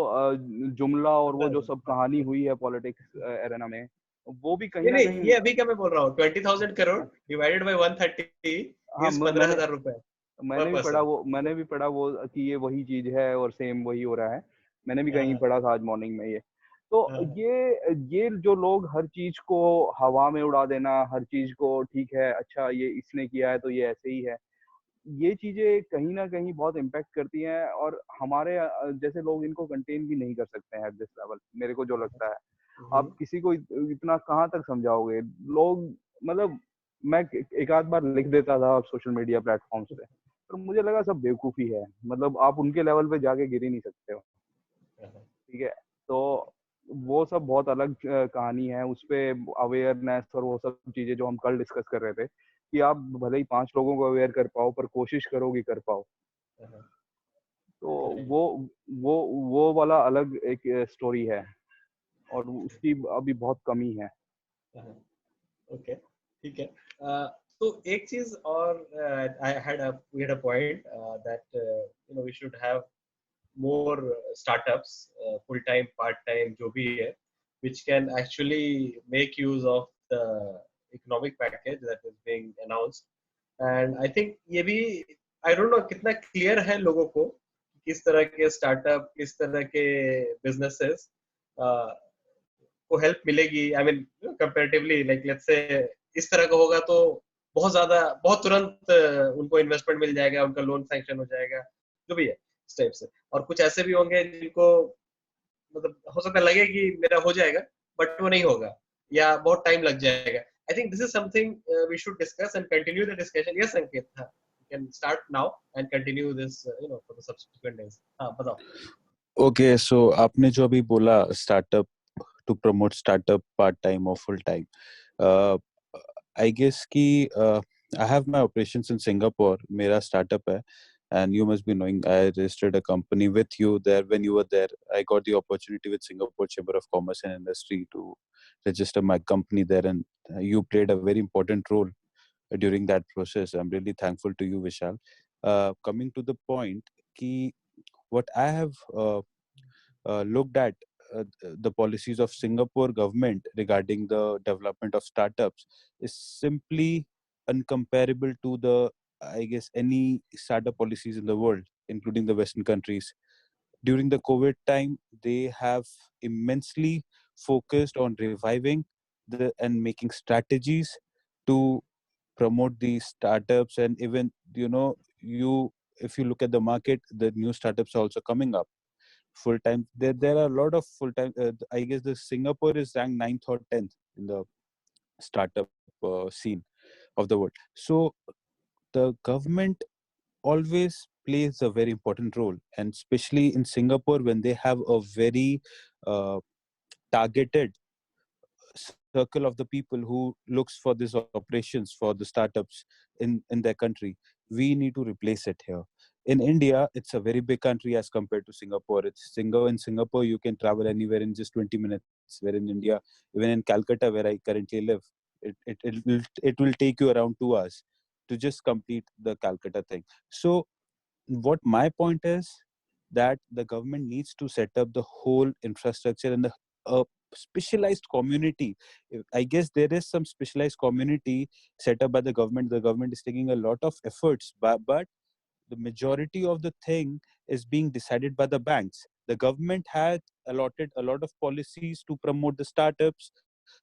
जुमला और वो जो सब कहानी हुई है पॉलिटिक्स एरेना में, वो भी कहीं ना कहीं ये अभी का मैं बोल रहा हूँ 20,000 करोड़ डिवाइडेड बाय 130 इज 15,000 रुपए. मैंने भी पढ़ा वो कि ये वही चीज है और सेम वही हो रहा है. मैंने भी कहीं पढ़ा था आज मॉर्निंग में ये. तो ये जो लोग हर चीज को हवा में उड़ा देना, हर चीज को ठीक है अच्छा ये इसने किया है तो ये ऐसे ही है, ये चीजें कहीं ना कहीं बहुत इम्पैक्ट करती हैं. और हमारे जैसे लोग इनको कंटेन भी नहीं कर सकते हैं एट दिस लेवल, मेरे को जो लगता है. आप किसी को इतना कहाँ तक समझाओगे. लोग मतलब मैं एक आध बार लिख देता था सोशल मीडिया प्लेटफॉर्म्स पे, पर मुझे लगा सब बेवकूफी है. मतलब आप उनके लेवल पे जाके गिर ही नहीं सकते हो, ठीक है. तो वो सब बहुत अलग कहानी है. उस पे अवेयरनेस और वो सब चीजें जो हम कल डिस्कस कर रहे थे कि आप भले ही 5 लोगों को अवेयर कर पाओ पर कोशिश करो कि कर पाओ. तो वो वाला अलग एक स्टोरी है और उसकी अभी बहुत कमी है. ओके, ठीक है. तो एक चीज और we had a point that we should have more startups, full time, part time, जो भी है, which can actually make use of the economic package that is being announced. And I think ये भी I don't know कितना clear है लोगों को किस तरह के startup, किस तरह के businesses को help मिलेगी. I mean comparatively, like let's say इस तरह का होगा तो बहुत तुरंत उनको इन्वेस्टमेंट मिल जाएगा, उनका लोन सैंक्शन हो जाएगा, जो भी है इस टाइप से. और कुछ ऐसे भी होंगे जिनको मतलब हो सकता लगे कि मेरा हो जाएगा बट वो नहीं होगा या बहुत टाइम लग जाएगा. I think this is something we should discuss and continue the discussion. Yes, Ankit, you can start now and continue this for the subsequent days. बताओ. Okay, so आपने जो अभी बोला startup to promote startup part time or full time, I guess कि I have my operations in Singapore. मेरा startup है, and you must be knowing I registered a company with you there. When you were there, I got the opportunity with Singapore Chamber of Commerce and Industry to register my company there, and you played a very important role during that process. I'm really thankful to you, Vishal. coming to the point, ki what I have looked at the policies of Singapore government regarding the development of startups is simply uncomparable to the, I guess, any startup policies in the world, including the Western countries. During the COVID time, they have immensely focused on reviving and making strategies to promote these startups. And even, you if you look at the market, the new startups are also coming up full time. There are a lot of full time. I guess the Singapore is ranked ninth or 10th in the startup scene of the world. So the government always plays a very important role, and especially in Singapore when they have a very uh, targeted circle of the people who looks for these operations for the startups in their country. We need to replace it here. In India, it's a very big country as compared to Singapore. In Singapore you can travel anywhere in just 20 minutes, where in India, even in Calcutta where I currently live, it will take you around 2 hours to just complete the Calcutta thing. So what my point is that the government needs to set up the whole infrastructure and the specialized community. I guess there is some specialized community set up by the government. The government is taking a lot of efforts, but the majority of the thing is being decided by the banks. The government had allotted a lot of policies to promote the startups,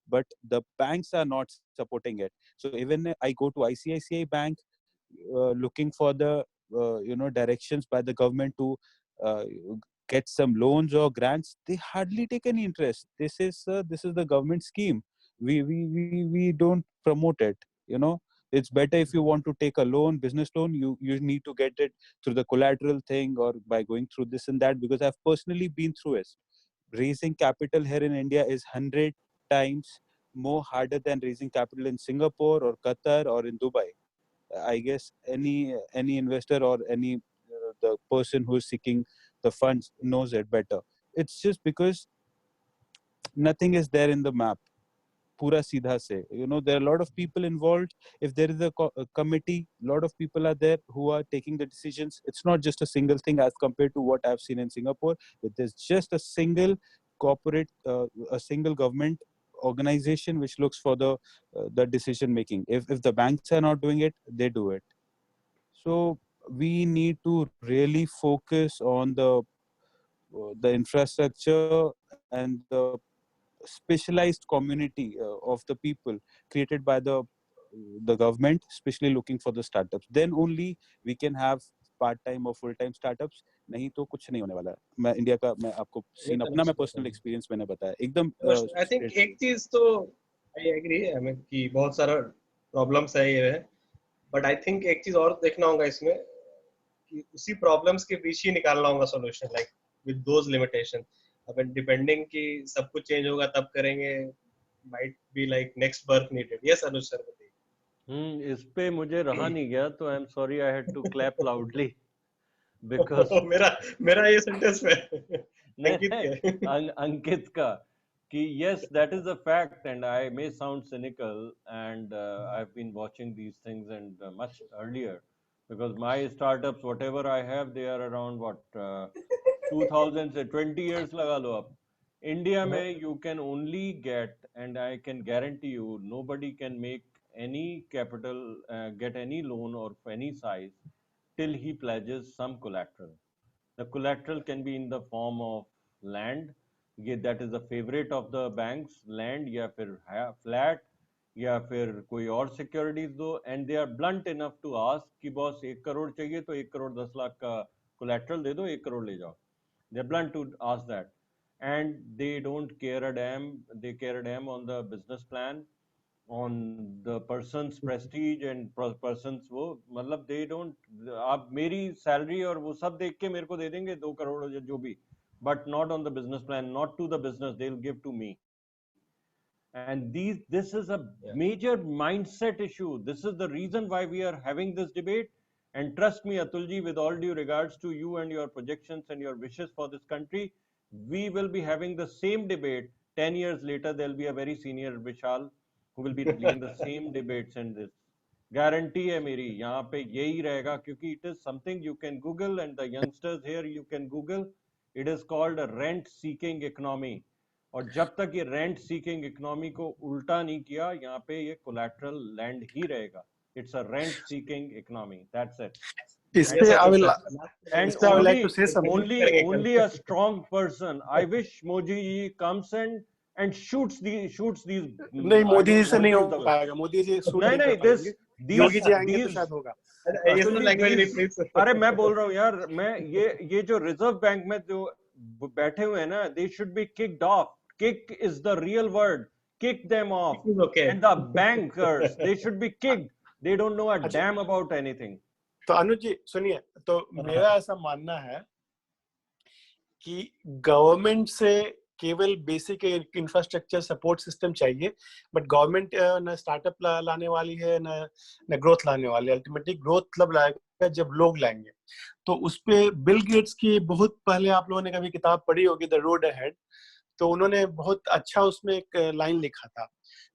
but the banks are not supporting it. So even I go to ICICI Bank looking for the directions by the government to uh, get some loans or grants, they hardly take any interest. This is the government scheme. We don't promote it. you know it's better if you want to take a loan, business loan, you need to get it through the collateral thing or by going through this and that, because I've personally been through it. Raising capital here in India is 100 times more harder than raising capital in Singapore or Qatar or in Dubai. I guess any investor or any the person who is seeking the funds knows it better. It's just because nothing is there in the map. Pura seedha se. There are a lot of people involved. If there is a committee, a lot of people are there who are taking the decisions. It's not just a single thing as compared to what I've seen in Singapore. There's just a single corporate, a single government organization which looks for the decision making. If the banks are not doing it, they do it. So we need to really focus on the infrastructure and the specialized community of the people created by the government, especially looking for the startups. Then only we can have part time or full time startups. नहीं तो कुछ नहीं होने वाला है. मैं India का मैं आपको सीन अपना मैं पर्सनल एक्सपीरियंस मैंने बताया एकदम. आई थिंक एक चीज तो आई एग्री आई मीन कि बहुत सारा प्रॉब्लम्स है ये है, बट आई थिंक एक चीज और देखना होगा इसमें कि उसी प्रॉब्लम्स के बीच ही निकालना होगा solution, like with those limitation. अब डिपेंडिंग कि सब कुछ चेंज होगा तब करेंगे, might be like next birth needed. Yes, Anuj sir, बताइए. इस पे मुझे रहा नहीं गया, तो I am sorry, I had to clap loudly because मेरा मेरा ये सेंटेंस में अंकित के अंकित का कि yes, that is a fact, and I may sound cynical, and I've been watching these things and much earlier, because my startups, whatever I have, they are around what 2000 से 20 years लगा लो आप. India में you can only get, and I can guarantee you, nobody can make any capital, get any loan or of any size till he pledges some collateral. The collateral can be in the form of land, that is the favorite of the banks, land या फिर flat या फिर कोई और securities दो, and they are blunt enough to ask कि boss 1 crore चाहिए तो 1 करोड़ 10 लाख का कोलेट्रल दे दो, 1 करोड़ ले जाओ. They are blunt to ask that, and they don't care a damn. They care a damn on the business plan, on the person's prestige and person's वो, मतलब they don't, आप मेरी सैलरी और वो सब देख के मेरे को दे देंगे 2 करोड़ जो भी, but not on the business plan, not to the business, they'll give to me. And this is a major mindset issue. This is the reason why we are having this debate. And trust me, Atulji, with all due regards to you and your projections and your wishes for this country, we will be having the same debate 10 years later. There'll be a very senior Vishal who will be leading the same debates and this. Guarantee है मेरी, यहाँ पे यही रहेगा, क्योंकि it is something you can Google, and the youngsters here you can Google, it is called rent seeking economy. और जब तक ये रेंट सीकिंग इकोनॉमी को उल्टा नहीं किया, यहाँ पे ये कोलैटरल लैंड ही रहेगा। It's a rent seeking economy, that's it. इस Yes, पे sir. I will And इस पे I would like to say something. only a strong person. I wish Modi ji comes and shoots these. नहीं, I Modi ji don't से want to नहीं हो use the word. पाएगा, Modi ji shoot नहीं नहीं कर नहीं, पाएंगे। योगी जी आएंगे तो these शायद होगा। Yes, actually like these, please. अरे मैं बोल रहा हूँ यार, मैं ये जो रिजर्व बैंक में जो बैठे हुए हैं ना, they should be kicked off. Kick is the real word. Kick them off. It is okay. And the bankers, they should be kicked. They don't know a अच्छा, damn about anything. तो अनुज जी सुनिए, तो मेरा ऐसा मानना है कि गवर्नमेंट से केवल बेसिक इंफ्रास्ट्रक्चर सपोर्ट सिस्टम चाहिए, बट गवर्नमेंट न स्टार्टअप लाने वाली है, न ग्रोथ लाने वाली है। अल्टीमेटली ग्रोथ तब लाएगा जब लोग लाएंगे। तो उस पे बिल गेट्स की बहुत पहले आप लोगों ने कभी किताब पढ़ी होगी, द रोड अहेड, तो उन्होंने बहुत अच्छा उसमें एक लाइन लिखा था।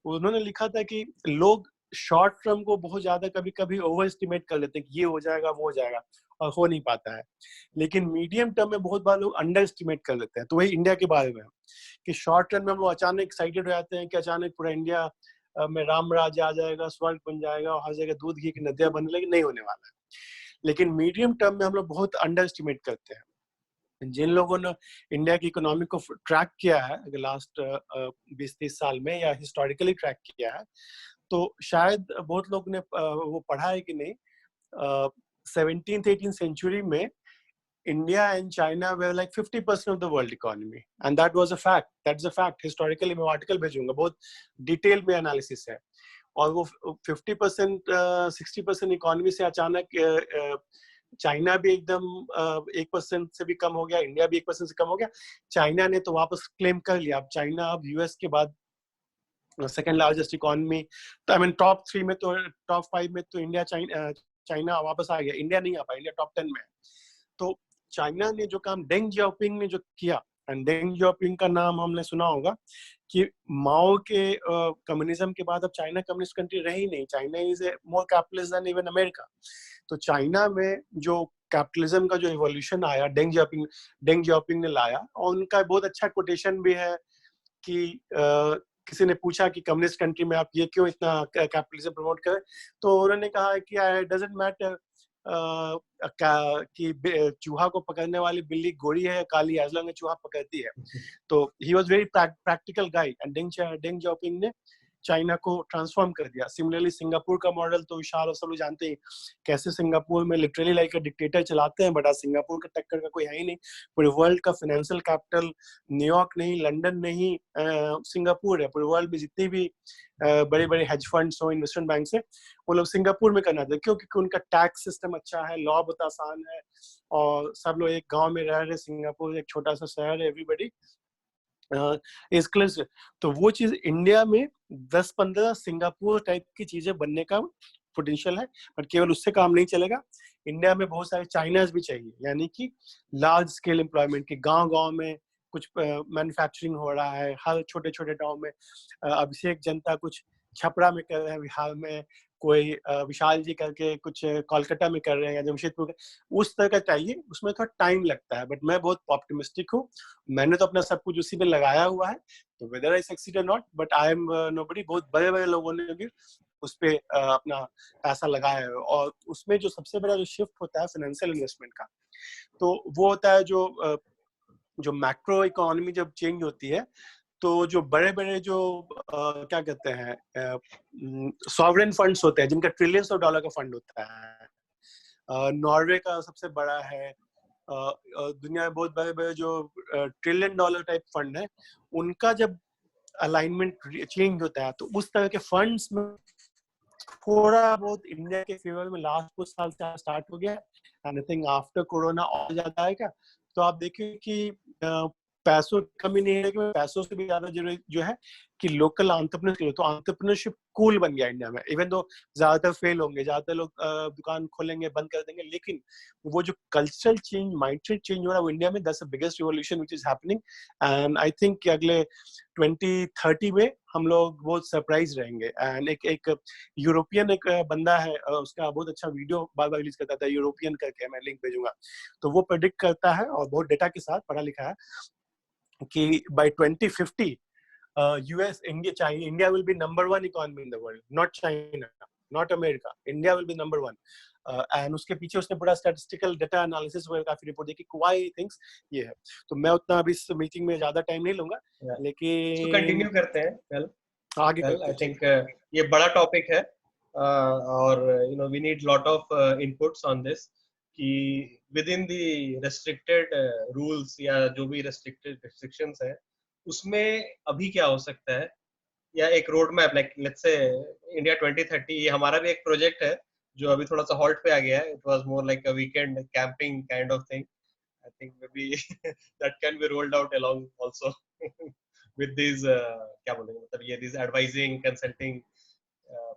उन्होंने लिखा था कि लोग शॉर्ट टर्म को बहुत ज्यादा कभी कभी ओवर एस्टिमेट कर लेते हैं कि ये हो जाएगा वो हो जाएगा, और हो नहीं पाता है। लेकिन मीडियम टर्म में बहुत बार लोग अंडर एस्टिमेट कर लेते हैं। तो वही इंडिया के बारे में कि शॉर्ट टर्म में हम लोग अचानक एक्साइटेड हो जाते हैं कि अचानक पूरा इंडिया में राम राज आ जाएगा, स्वर्ग बन जाएगा और हर जगह दूध घी की नदियां बनने लगी। नहीं होने वाला है। लेकिन मीडियम टर्म में हम लोग बहुत अंडर एस्टिमेट करते हैं। जिन लोगों ने इंडिया की इकोनॉमी को ट्रैक किया है लास्ट 20-30 साल में, या हिस्टोरिकली ट्रैक किया है, तो शायद बहुत लोग ने वो पढ़ा है कि नहीं, 17th-18th सेंचुरी में India and China were like 50% of the world economy, and that was a fact. That's a fact. Historically, मैं आर्टिकल भेजूंगा, बहुत डिटेल में एनालिसिस है। और वो 50% 60% इकोनॉमी से अचानक चाइना भी एकदम 1% से भी कम हो गया, इंडिया भी 1% से कम हो गया। चाइना ने तो वापस क्लेम कर लिया। अब चाइना अब यूएस के बाद सेकेंड लार्जेस्ट इकोनॉमी, तो आई मीन टॉप 3 में तो, टॉप 5 में तो इंडिया चाइना वापस आ गया। इंडिया नहीं आ पाया, इंडिया टॉप 10 में है। तो चाइना ने जो काम डेंग जियाओपिंग ने जो किया, एंड डेंग जियाओपिंग का नाम हमने सुना होगा कि माओ के कम्युनिज्म के बाद अब चाइना कम्युनिस्ट कंट्री रही नहीं। China is more capitalist than even America. तो चाइना में जो कैपिटलिज्म का जो इवोल्यूशन आया, डेंग जियाओपिंग ने लाया। और उनका बहुत अच्छा कोटेशन भी है कि किसी ने पूछा कि कम्युनिस्ट कंट्री में आप ये क्यों इतना कैपिटलिज्म प्रमोट करें, तो उन्होंने कहा कि इट डजंट मैटर कि चूहा को पकड़ने वाली बिल्ली गोरी है या काली है, एज लॉन्ग एज चूहा पकड़ती है। तो he was very practical guy, and Deng Xiaoping ने चाइना को ट्रांसफॉर्म कर दिया। सिमिलरली सिंगापुर का मॉडल तो विशाल और सब लोग जानते हैं कैसे सिंगापुर में लिटरली लाइक डिक्टेटर चलाते हैं, बट आज सिंगापुर का टक्कर का कोई है ही नहीं। पूरे वर्ल्ड का फाइनेंशियल कैपिटल न्यूयॉर्क नहीं, लंदन नहीं, सिंगापुर है। पूरे वर्ल्ड में जितनी भी बड़े बड़े हेज फंड्स हो, इन्वेस्टमेंट बैंक से, वो लोग सिंगापुर में करना थे, क्योंकि उनका टैक्स सिस्टम अच्छा है, लॉ बहुत आसान है, और सब लोग एक गांव में रह रहे। सिंगापुर एक छोटा सा शहर है, एवरीबडी इज क्लोज। तो वो चीज इंडिया में 10-15 सिंगापुर टाइप की चीजें बनने का पोटेंशियल है, बट केवल उससे काम नहीं चलेगा। इंडिया में बहुत सारे चाइनाज भी चाहिए, यानी कि लार्ज स्केल एम्प्लॉयमेंट के गांव-गांव में कुछ मैन्युफैक्चरिंग हो रहा है, हर छोटे-छोटे गांव में। अभिषेक जनता कुछ छपरा में कर रहे हैं, बिहार में कोई विशाल जी करके कुछ कोलकाता में कर रहे हैं, या जमशेदपुर, उस तरह का चाहिए। उसमें थोड़ा टाइम लगता है, बट मैं बहुत ऑप्टिमिस्टिक हूँ। मैंने तो अपना सब कुछ उसी में लगाया हुआ है, तो वेदर आई सक्सीड और not, but I am nobody. बहुत बड़े बड़े लोगों ने भी उस पे अपना पैसा लगाया है। और उसमें जो सबसे बड़ा जो शिफ्ट होता है फाइनेंशियल इन्वेस्टमेंट का, तो वो होता है जो मैक्रो इकोनॉमी जब चेंज होती है, तो जो बड़े बड़े जो क्या कहते हैं सॉवरेन फंड्स होते हैं, जिनका ट्रिलियंस ऑफ डॉलर का फंड होता है। नॉर्वे का सबसे बड़ा है। दुनिया में बहुत बड़े बड़े जो $1 ट्रिलियन टाइप फंड है, उनका जब अलाइनमेंट चेंज होता है, तो उस तरह के फंड्स में थोड़ा बहुत इंडिया के फेवर में लास्ट कुछ साल से स्टार्ट हो गया। And I think after corona और ज्यादा आएगा। तो आप देखिए कि पैसों की कमी नहीं है, लेकिन पैसों से भी ज्यादा जरूरी जो है कि लोकल एंटरप्रेन्योर, तो एंटरप्रेन्योरशिप कूल बन गया इंडिया में। इवन दो ज्यादातर फेल होंगे, ज्यादातर लोग दुकान खोलेंगे, बंद कर देंगे, लेकिन वो जो कल्चरल चेंज, माइंडसेट चेंज हो रहा है वो इंडिया में, that's the biggest revolution which is happening. And I think कि अगले 2030 में हम लोग बहुत सरप्राइज रहेंगे। एंड एक यूरोपियन एक बंदा है, उसका बहुत अच्छा वीडियो बार बार रिलीज करता था, यूरोपियन करके, मैं लिंक भेजूंगा, तो वो प्रेडिक्ट करता है और बहुत डेटा के साथ पढ़ा लिखा है कि by 2050 US, India will be number one economy in the world, not China, not America. India will be number one. And उसके पीछे उसने बड़ा statistical data analysis वगैरह काफी रिपोर्ट देखी कि why things ये है। तो मैं उतना अभी इस मीटिंग में ज्यादा टाइम नहीं लूंगा, लेकिन तो कंटिन्यू करते हैं आगे कल आई थिंक ये बड़ा टॉपिक है और we need lot of inputs on this कि within the restricted rules या जो भी रेस्ट्रिक्शंस है उसमें अभी क्या हो सकता है, या एक road map like let's say India 2030, ये हमारा भी एक प्रोजेक्ट है जो अभी थोड़ा सा हॉल्ट पे आ गया है। It was more like a weekend camping kind of thing. I think may be that can be rolled out along also with this क्या बोलेंगे, मतलब ये this advising consulting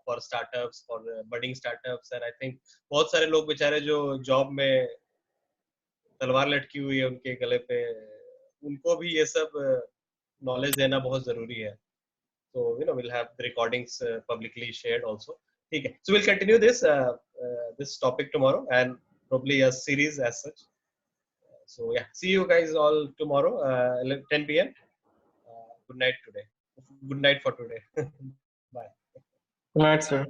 for startups, for budding startups. And I think बहुत सारे लोग बेचारे जो job में तलवार लटकी हुई है उनके गले पे, उनको भी ये सब नॉलेज देना बहुत जरूरी है। So we'll have the recordings publicly shared also. ठीक है, so we'll continue this topic tomorrow and probably a series as such. So yeah, see you guys all tomorrow 10 p.m. Good night today. Good night for today. Bye. Good night, sir.